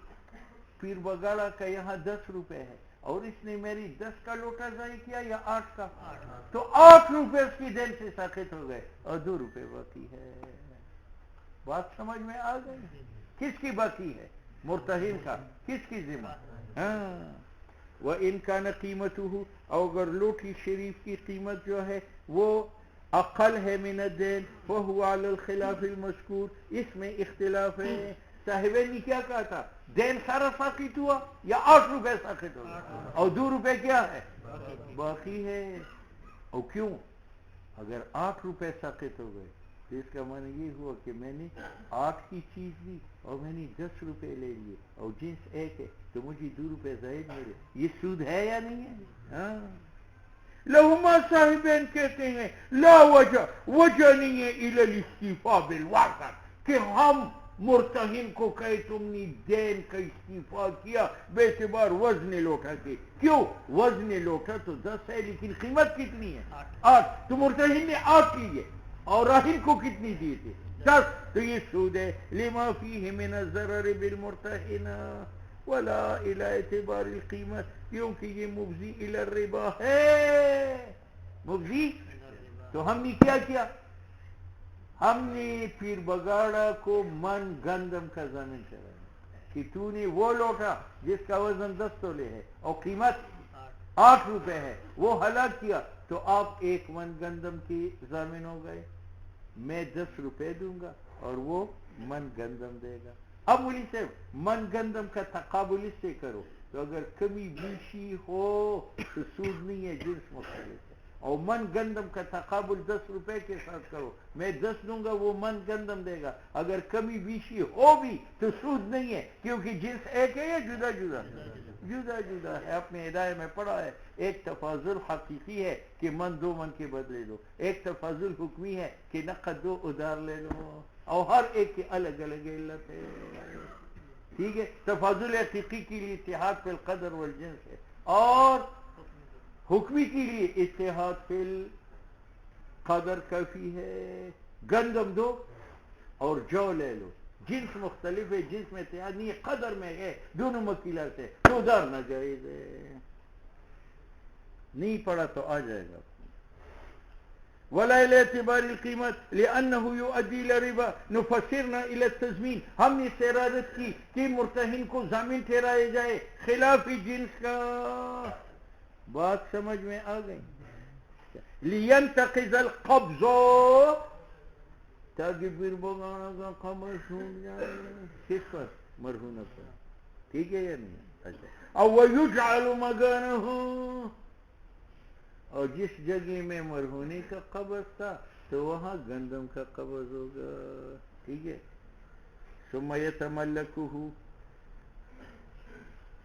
پیر بگاڑا کا یہاں 10 روپے ہے اور اس نے میری 10 کا لوٹا ضائع کیا یا 8 کا، تو 8 روپے اس کی دین سے ساخت ہو گئے اور 2 روپے باقی ہے. بات سمجھ میں آ گئی؟ کس کی باقی ہے؟ مرتہن کا. کس کی ذمہ؟ ہاں. وَإِنْ كَانَ قِيمَتُهُ، اور اگر لوٹی شریف کی قیمت جو ہے وہ اقل ہے من الدین فَهُوَ عَلَى الْخِلَافِ الْمَذْكُورِ، اس میں اختلاف ہے. صاحبین نے کیا کہا تھا؟ دین سارا ساقط ہوا یا 8 روپے ساقط ہو گئے، اور 2 روپے کیا ہے؟ باقی ہے. اور کیوں؟ اگر 8 روپے ساقط ہو گئے تو اس کا معنی یہ ہوا کہ میں نے 8 کی چیز لی اور میں نے 10 روپے لے لیے، اور جنس ایک ہے تو مجھے 2 روپے زائد ملے. یہ سود ہے یا نہیں ہے؟ ہاں. لہما صاحبین کہتے ہیں لا وجہ نہیں ہے الی الاستیفاء بالوزن، کہ ہم مرتہن کو کہے تم نے دین کا استیفاء کیا بے اعتبار وزن لوٹا کے. کیوں؟ وزن لوٹا تو 10 ہے لیکن قیمت کتنی ہے؟ 8. تو مرتہن نے 8 لیے اور راہن کو کتنی دیے تھے؟ 10. تو یہ سود ہے. لما فیہ من الضرر بالمرتہن ولا الى اعتبار القیمت، کیونکہ یہ مفضی الی الربا ہے. مفضی. تو ہم نے کیا کیا؟ ہم نے پیر بگاڑا کو من گندم کا ضامن ٹھہرایا کہ تو نے وہ لوٹا جس کا وزن 10 تولے ہے اور قیمت 8 روپے ہے وہ ہلاک کیا، تو آپ 1 من گندم کی ضامن ہو گئے. میں 10 روپے دوں گا اور وہ من گندم دے گا. اب مولی صاحب من گندم کا تقابل اس سے کرو تو اگر کمی بیشی ہو تو سود نہیں ہے, جنس مختلف ہے. اور من گندم کا تقابل 10 روپے کے ساتھ کرو, میں 10 دوں گا وہ من گندم دے گا, اگر کمی بیشی ہو بھی تو سود نہیں ہے, کیونکہ جنس ایک ہے یا جدا جدا جدا جدا ہے. اپنے ہدایہ میں پڑھا ہے ایک تفاضل حقیقی ہے کہ من 2 من کے بدلے دو, ایک تفاضل حکمی ہے کہ نقد 2 ادھار لے لو, اور ہر ایک کی الگ الگ علت ہے. ٹھیک ہے, تفاضل حقیقی کے لیے اتحاد فی القدر والجنس ہے, اور حکمی کے لیے اتحاد فی القدر کافی ہے. گندم دو اور جو لے لو, جنس مختلف ہے, جنس میں اتحاد نہیں ہے, قدر میں ہے, دونوں مکیلات ہے, تو ادھار ناجائز ہے. نہیں پڑا تو آ جائے گا. ولا الى اعتبار القیمت لانه يؤدي الى ربا نفسرنا الى التضمین, ہم نے ارادت کی کہ مرتہن کو ضامن ٹھہرایا جائے خلاف جنس کا. بات سمجھ میں آ گئی. لینتقض القبض, تاکہ پھر بگانا کا قبض ٹوٹ جائے. کس پر؟ مرہونہ پر. ٹھیک ہے یا نہیں؟ اچھا. او ويجعل مكانه, اور جس جگہ میں مرہونے کا قبض تھا تو وہاں گندم کا قبض ہوگا. ٹھیک ہے. ثم يتملكه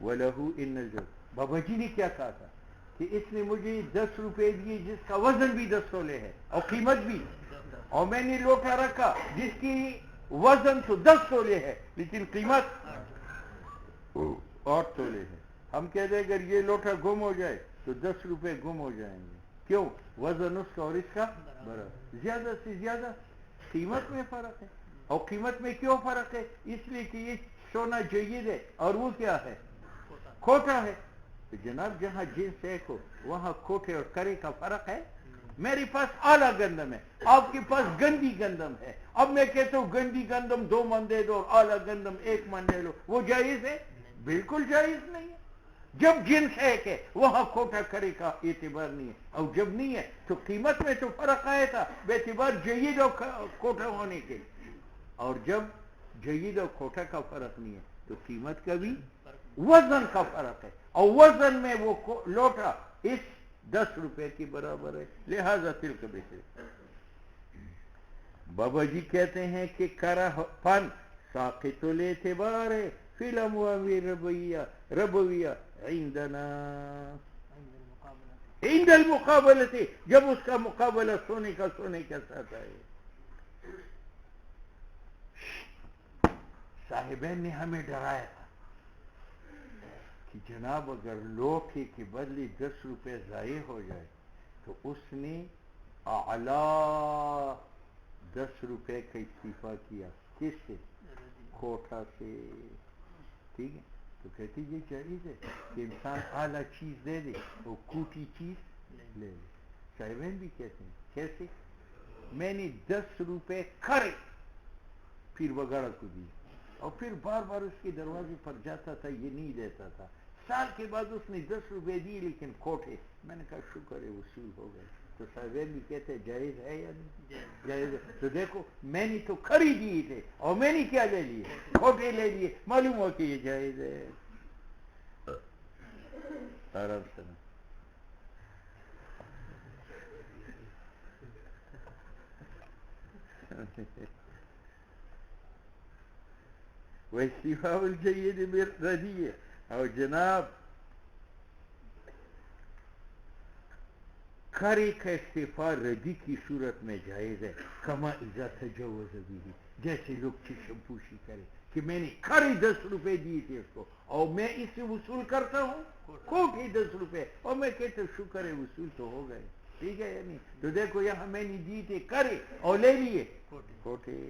وله ان الجر. بابا جی نے کیا کہا تھا کہ اس نے مجھے 10 روپے دیے جس کا وزن بھی 10 تولے ہے اور قیمت بھی, اور میں نے لوٹا رکھا جس کی وزن تو 10 تولے ہے لیکن قیمت 8 تولے ہے. ہم کہتے ہیں اگر یہ لوٹا گم ہو جائے تو 10 روپے گم ہو جائیں گے. کیوں؟ وزن اس کا اور اس کا برابر, زیادہ سے زیادہ قیمت میں فرق ہے. اور قیمت میں کیوں فرق ہے؟ اس لیے کہ یہ سونا جید ہے اور وہ کیا ہے؟ کھوٹا ہے. تو جناب جہاں جنس ایک ہو وہاں کھوٹے اور کرے کا فرق ہے. میرے پاس اعلیٰ گندم ہے, آپ کے پاس گندی گندم ہے. اب میں کہتا ہوں گندی گندم 2 من دے دو اور اعلیٰ گندم 1 من لے لو, وہ جائز ہے؟ بالکل جائز نہیں ہے. جب جنس ایک ہے وہاں کھوٹا کرے کا اعتبار نہیں ہے, اور جب نہیں ہے تو قیمت میں تو فرق آئے تھا بے اعتبار جید اور کھوٹا ہونے کے. اور جب جید اور کھوٹا کا فرق نہیں ہے تو قیمت کا بھی وزن کا فرق ہے, اور وزن میں وہ لوٹا اس 10 روپے کی برابر ہے, لہذا تلک بہتر. بابا جی کہتے ہیں کہ کرہ فن ساقط الاعتبار ہے فی الاموال ربویہ عندنا عند المقابلہ, جب اس کا مقابلہ سونے کا سونے کے ساتھ آئے. صاحبین نے ہمیں ڈرایا تھا کہ جناب اگر لوٹے کے بدلے 10 روپے ضائع ہو جائے تو اس نے اعلیٰ 10 روپے کا استعفیٰ کیا. کس سے؟ کھوٹا سے. ٹھیک ہے. تو کہتی یہ جائز ہے کہ انسان اعلیٰ چیز دے دے اور کوٹی چیز لے لے. صاحبین بھی کہتے ہیں کیسے؟ میں نے 10 روپے کھڑے پھر وغیرہ کو دی, اور پھر بار بار اس کے دروازے پر جاتا تھا, یہ نہیں دیتا تھا. سال کے بعد اس نے 10 روپے دیے لیکن کھوٹے. میں نے کہا شکر ہے وصول ہو گئے. تو صاحبین بھی کہتے ہیں جائز ہے یا نہیں؟ جائز ہے. تو دیکھو میں نے تو خرید دیے تھے اور میں نے کیا لے لیے؟ کھوٹے لے لیے. معلوم ہو کہ یہ جائز ہے. آرام سے واستیفاء الجید بالردیہ, اور جناب کھرے کا استعفاء ردی کی صورت میں جائز ہے. کما اذا تجوز بھی, جیسے لوگ چشم پوشی کرے کہ میں نے کھڑے 10 روپے دیے تھے اس کو اور میں اس سے وصول کرتا ہوں کھوٹے 10 روپے, اور میں کہتا ہوں شکر ہے وصول تو ہو گئے. ٹھیک ہے یا نہیں؟ تو دیکھو یہاں میں نے دیے تھے کھڑے اور لے لیے کھوٹے.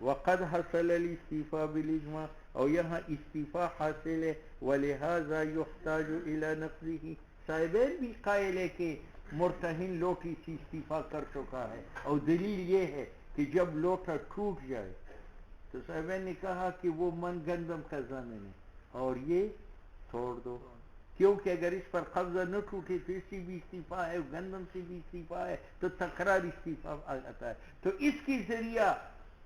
وقد حصل الاستیفاء بالاجماع, اور یہاں استیفاء حاصل ہے. ولہذا يحتاج الى نقضه, صاحبین بھی قائل ہے کہ مرتہن لوٹی سے استیفاء کر چکا ہے, اور دلیل یہ ہے کہ جب لوٹا ٹوٹ جائے تو صاحبین نے کہا کہ وہ من گندم کا ضامن ہے اور یہ چھوڑ دو, کیونکہ اگر اس پر قبضہ نہ ٹوٹے تو اس سے بھی استیفاء ہے, گندم سے بھی استیفاء ہے, تو تکرار استیفاء آتا ہے. تو اس کی ذریعہ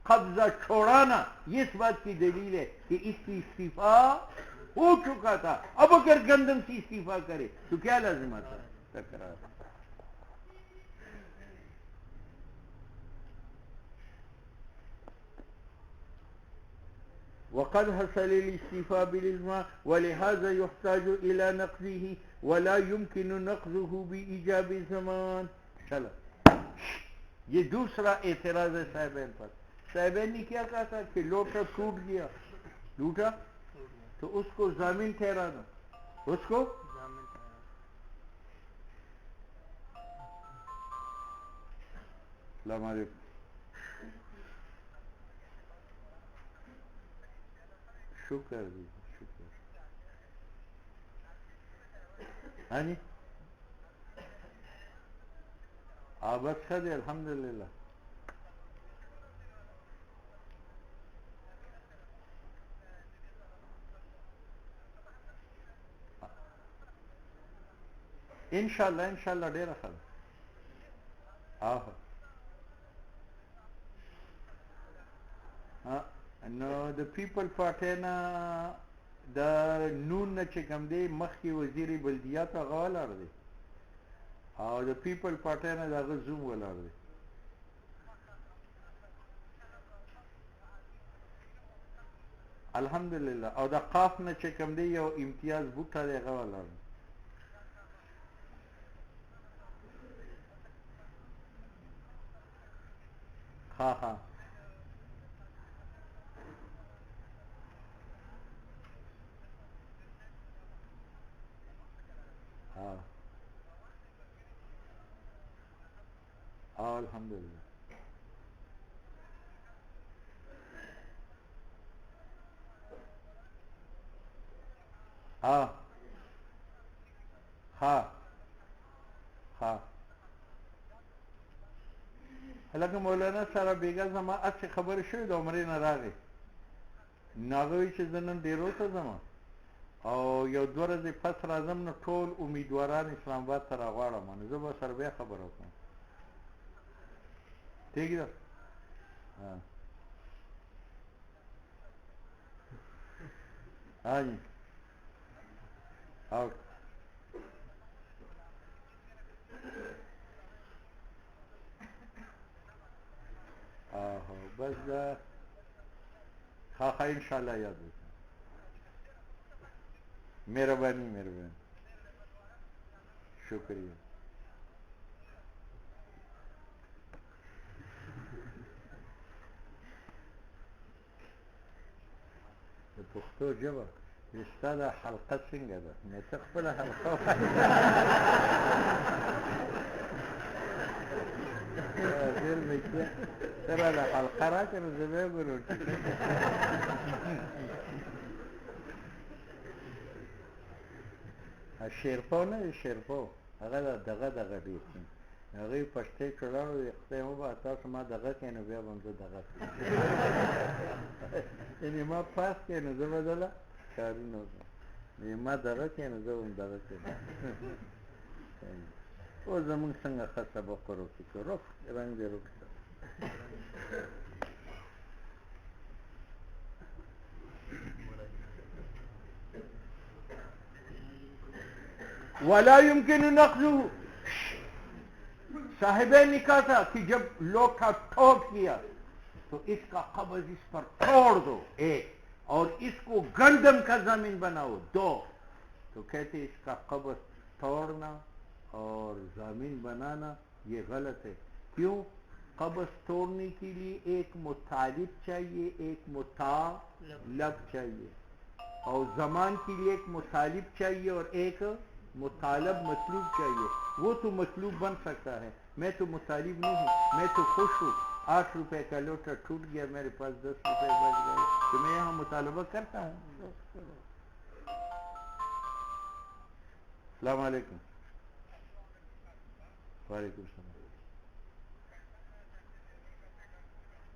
قبضہ چھوڑانا یہ اس بات کی دلیل ہے کہ اس کی استعفا ہو چکا تھا. اب اگر گندم سے استعفا کرے تو کیا لازم آتا ہے؟ تکرار. وقد حصل الاستيفاء بالإجماع ولهذا يحتاج إلى نقضه ولا يمكن نقضه بإيجاب زمان. چلو یہ دوسرا اعتراض ہے صاحبین پر. صاحبین نے کیا کہا تھا کہ لوٹا ٹوٹ گیا, لوٹا تو اس کو ضامن ٹھہرانا, اس کو السلام علیکم. شکر جی شکر. ہاں جی بس خد الحمدللہ. انشاءاللہ ډیره ښه ده. نو د پیپل پارټي نه د نون نه چې کوم دی مخکې وزیر بلدیات هغه ولاړ دی او د پیپل پارټي نه د هغه زوم ولاړ دی. الحمدلله. او د قاف نه چې کوم دی یو امتیاز بوټه دی هغه ولاړ دی. ها ها الحمدلله. ها لکه مولانا سره بیګا زما اڅ خبر شوی د عمرې نه راغی ناغوی چې زه نن ډیرو ته ځم او یو دوه ورځې پس راځم نو ټول امیدواران اسلام آباد ته راغواړم نو زه به سره بیا خبره وکړم. ٹھیک ده. ہاں جی اوکے. بس دا ها انشاءاللہ یاد رکھیں. مہربانی مہربانی شکریہ. د پښتو ژبه ستا دا حلقه څنګه ده نو ته خپله حلقه ډېر مې کړه ته راله حلقه راکړه نو زه بیا ګورو. شیرپو نه دی شیرپو هغه دغه ډېر هغوی پښتۍ چوړاړو د خدای مبا تاسو ما دغه کړئ نو بیا به هم زه دغه کړم یعنې ما پاس کړئ نو زه به دله کارونه وکړم ما دغه کړئ نو زه به هم دغه کړم. اوس زمونږ څنګه ښه سبق ورکړي که رخ رنګ دې رخ شه. ولا يمكن نقضه. صاحبین نے کہا تھا کہ جب لوٹا ٹھوک کیا تو اس کا قبض اس پر توڑ دو ایک اور اس کو گندم کا زمین بناؤ دو. تو کہتے اس کا قبض توڑنا اور زمین بنانا یہ غلط ہے. کیوں؟ قبض توڑنے کے لیے ایک مطالب چاہیے ایک مطالب چاہیے اور زمان کے لیے ایک مطالب چاہیے اور ایک مطالب مطلوب چاہیے. وہ تو مطلوب بن سکتا ہے میں تو مطالب نہیں ہوں. میں تو خوش ہوں 8 روپے کا لوٹا ٹوٹ گیا میرے پاس 10 روپے بچ گئے تو میں یہاں مطالبہ کرتا ہوں. السلام علیکم. وعلیکم السلام.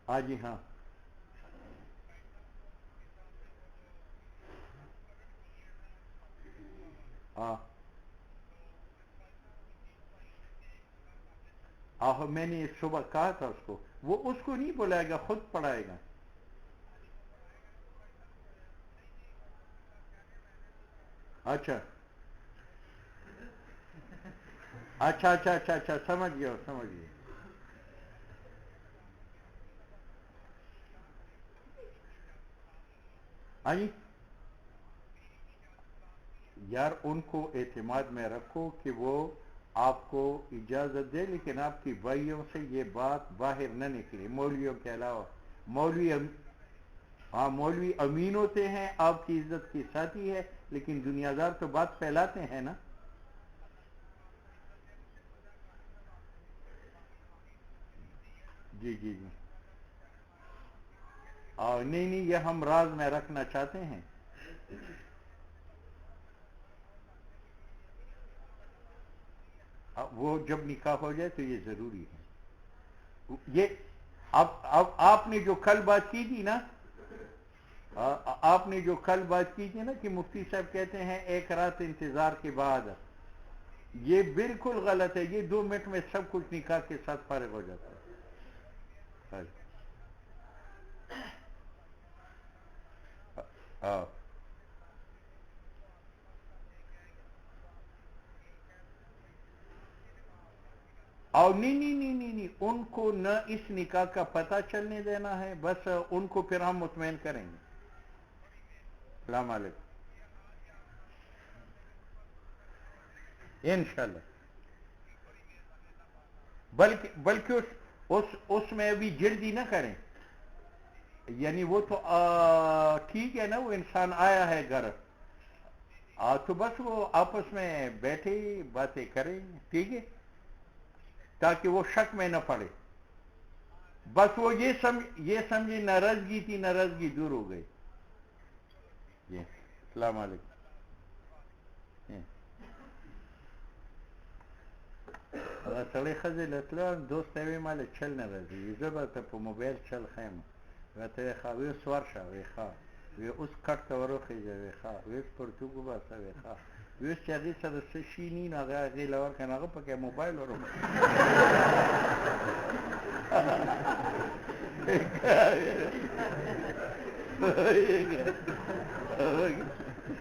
ہاں جی ہاں میں نے صبح کہا تھا اس کو، وہ اس کو نہیں بلائے گا، خود پڑھائے گا. اچھا اچھا اچھا اچھا اچھا، سمجھ گیا سمجھ گیا. آئی یار ان کو اعتماد میں رکھو کہ وہ آپ کو اجازت دے، لیکن آپ کی بھائیوں سے یہ بات باہر نہ نکلے، مولویوں کے علاوہ. ہاں مولوی امین ہوتے ہیں، آپ کی عزت کے ساتھی ہے، لیکن دنیا دار تو بات پھیلاتے ہیں نا. جی جی جی. نہیں نہیں، یہ ہم راز میں رکھنا چاہتے ہیں. وہ جب نکاح ہو جائے تو یہ ضروری ہے. یہ اب آپ نے جو کل بات کی تھی نا، آپ نے جو کل بات کی تھی نا کہ مفتی صاحب کہتے ہیں ایک رات انتظار کے بعد، یہ بالکل غلط ہے. یہ 2 منٹ میں سب کچھ نکاح کے ساتھ فارغ ہو جاتا ہے. ہاں اور نہیں نہیں نہیں نہیں نہیں، ان کو نہ اس نکاح کا پتہ چلنے دینا ہے، بس ان کو پھر ہم مطمئن کریں گے. السلام علیکم. انشاءاللہ. بلکہ اس میں ابھی جلدی نہ کریں. یعنی وہ تو ٹھیک ہے نا، وہ انسان آیا ہے گھر، تو بس وہ آپس میں بیٹھے باتیں کریں، ٹھیک ہے، تاکہ وہ شک میں نہ پڑے. بس وہ یہ سمجھے ناراضگی تھی، ناراضگی دور ہو گئی. جی السلام علیکم. سړی ښځې له تله دوست ته ویې ماله چل نه راځي، وي زه به ته په موبایل چل ښیم. راته ویې ښه، وی اوس ورشه، وی ښه، وی اوس کټ ته ور وخېږه، وی ښه، وی اوس پرتوګ وباسه، وی ښه، وی اوس چې هغې سره څه شي ني نو هغې له ورکړه نو هغه پکې موبایل ور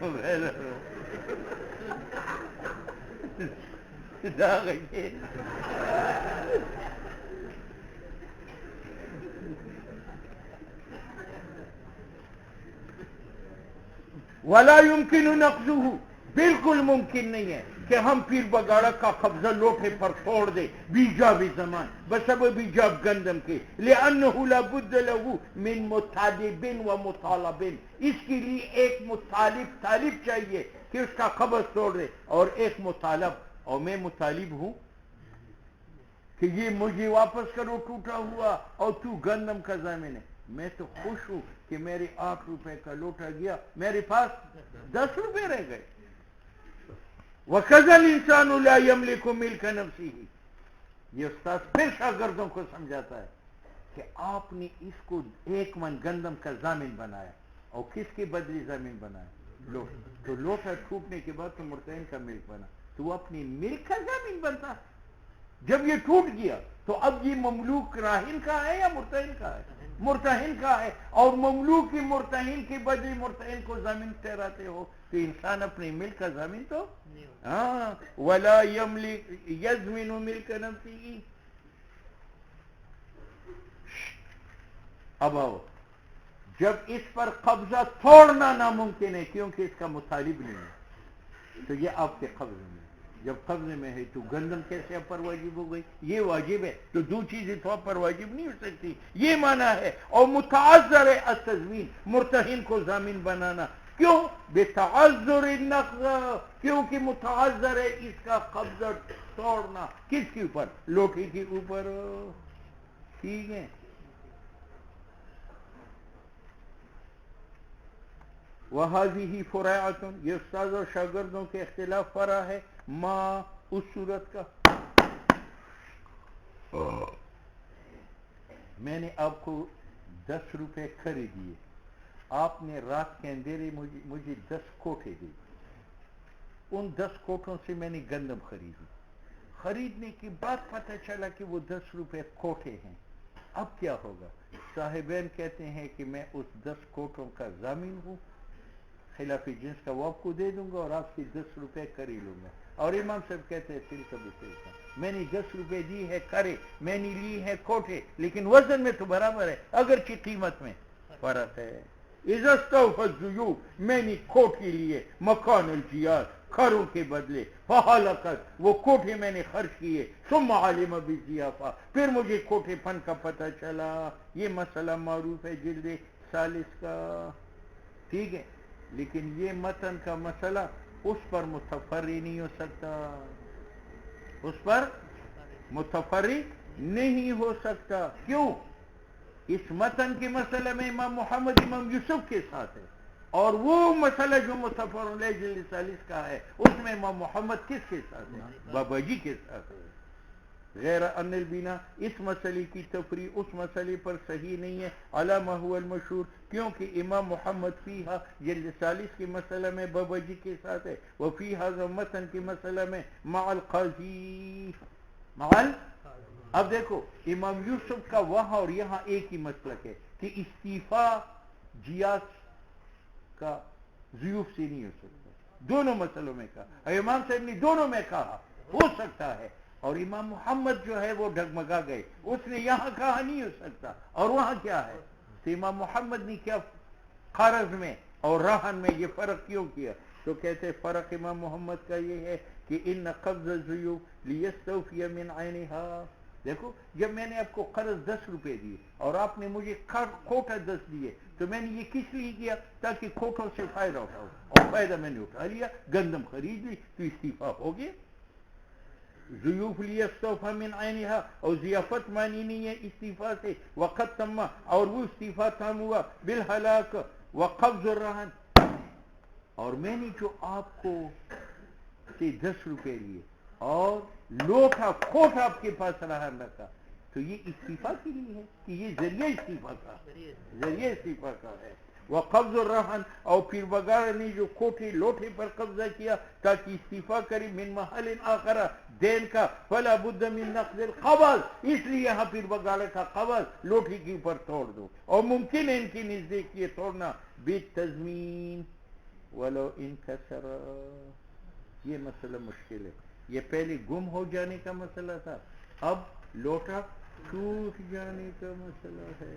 موبایل دا غږی ولا يمكن نقضه، بالکل ممکن نہیں ہے کہ ہم پیر بگاڑا کا قبضہ لوٹے پر توڑ دے بیجاب زمان بسبب بیجاب گندم کے. لأنه لا بد له من مطالب و مطالب، اس کے لیے ایک طالب چاہیے کہ اس کا قبض توڑ دے، اور ایک مطالب، اور میں مطالب ہوں کہ یہ مجھے واپس کرو ٹوٹا ہوا، اور تو گندم کا ضامن ہے. میں تو خوش ہوں کہ میرے 8 روپے کا لوٹا گیا، میرے پاس 10 روپے رہ گئے. وَكَذَا الْإِنسَانُ لَا يَمْلِكُ مِلْكَ نَفْسِهِ. یہ استاد پھر شاگردوں کو سمجھاتا ہے کہ آپ نے اس کو 1 من گندم کا ضامن بنایا، اور کس کے بدلے ضامن بنایا؟ لوٹا. تو لوٹا ٹوٹنے کے بعد تو مرتہن کا ملک بنا، تو وہ اپنی ملک کا ضامن بنتا. جب یہ ٹوٹ گیا تو اب یہ مملوک راہن کا ہے یا مرتہن کا ہے؟ مرتہن کا ہے. اور مملوک کی مرتہن کے بدلے مرتہن کو ضامن ٹھہراتے ہو، تو انسان اپنے ملک کا ضامن تو ہاں. ولا یملک یضمن ملک نفسه. اب آؤ، جب اس پر قبضہ توڑنا ناممکن ہے کیونکہ اس کا مطالب نہیں ہے، تو یہ آپ کے قبضے میں ہے. جب قبضے میں ہے تو گندم کیسے آپ پر واجب ہو گئی؟ یہ واجب ہے، تو 2 چیزیں تو آپ پر واجب نہیں ہو سکتی. یہ معنی ہے. اور متعذر التضمین، مرتہن کو ضامن بنانا. کیوں؟ بتعذر النقض، کیونکہ متعذر ہے اس کا قبضہ توڑنا. کس کے اوپر؟ لوٹے کے اوپر. ٹھیک ہے. وَهَذِهِ فُرَيْعَةٌ، یہ استاد اور شاگردوں کے اختلاف فرع ہے. ما، اس صورت کا. میں نے آپ کو 10 روپے خریدیے، آپ نے رات کے اندھیرے مجھے 10 کوٹے دی. ان 10 کوٹوں سے میں نے گندم خریدی. خریدنے کے بعد پتہ چلا کہ وہ 10 روپے کوٹے ہیں. اب کیا ہوگا؟ صاحبین کہتے ہیں کہ میں اس 10 کوٹوں کا ضامن ہوں، خلاف جنس کا وہ آپ کو دے دوں گا اور آپ کی 10 روپے کری لوں گا. اور امام صاحب کہتے ہیں پھر کبھی میں نے 10 روپے دی ہے کرے، میں نے لی ہے کوٹے، لیکن وزن میں تو برابر ہے، اگرچہ قیمت میں فرق ہے. اذا استوفى الزيوف، میں نے کوٹے لیے مکان الجیاد، کھروں کے بدلے، فحلقت، وہ کوٹے میں نے خرچ کیے، ثم علم بالضیافہ، پھر مجھے کوٹے پن کا پتہ چلا. یہ مسئلہ معروف ہے جلد 40 کا، ٹھیک ہے. لیکن یہ متن کا مسئلہ اس پر متفرع نہیں ہو سکتا، اس پر متفرع نہیں ہو سکتا. کیوں؟ اس متن کے مسئلے میں امام محمد امام یوسف کے ساتھ ہے، اور وہ مسئلہ جو متفرع علیہ جلد 40 کا ہے اس میں امام محمد کس کے ساتھ ہے؟ بابا جی کے ساتھ ہے. غیر ان البنا، اس مسئلے کی تفریع اس مسئلے پر صحیح نہیں ہے علی ما هو المشہور، کیونکہ امام محمد فیہا جلد 40 کے مسئلہ میں بابا جی کے ساتھ ہے، وفی هذا متن کے مسئلہ میں مع القاضی اب دیکھو امام یوسف کا وہاں اور یہاں ایک ہی مسلک ہے کہ استعفا جیاس کا ضیوف سے نہیں ہو سکتا. دونوں مسئلوں میں کہا، امام صاحب نے دونوں میں کہا ہو سکتا ہے، اور امام محمد جو ہے وہ ڈگمگا گئے، اس نے یہاں کہا نہیں ہو سکتا اور وہاں کیا ہے. تو امام محمد نے کیا قرض میں اور رہن میں یہ فرق کیوں کیا؟ تو کہتے فرق امام محمد کا یہ ہے کہ ان قبض الضیوف لیستوفی من عینها. دیکھو جب میں نے آپ کو قرض 10 روپے دیے اور آپ نے مجھے کوٹا 10 دیے، تو میں نے یہ کس لیے کیا؟ تاکہ کوٹوں سے فائدہ اٹھاؤ، اور فائدہ میں نے اٹھا لیا، گندم خرید لی تو استعفا ہو گیا. ضیوف لیستوفی من عینها، اور ضیافت مانی نہیں ہے استعفا سے. وقت تم، اور وہ استعفا تام ہوا بالہلاک وقبض الرہن، اور میں نے جو آپ کو سے 10 روپے لیے اور لوٹا کوٹ آپ کے پاس رہن رکھا، تو یہ استعفا کے لیے ہے کہ یہ ذریعہ استعفا کا ہے. وقبض الرہن، اور پھر بگاڑ نے جو کوٹے لوٹے پر قبضہ کیا تاکہ استعفا کری من محل آخر دین کا، فلا بد من نقض القبض، اس لیے یہاں پھر بگاڑے کا قبض لوٹے کے اوپر توڑ دو، اور ممکن ہے ان کے نزدیک یہ توڑنا بالتضمین ولو انکسر. یہ مسئلہ مشکل ہے، یہ پہلے گم ہو جانے کا مسئلہ تھا، اب لوٹا ٹوٹ جانے کا مسئلہ ہے.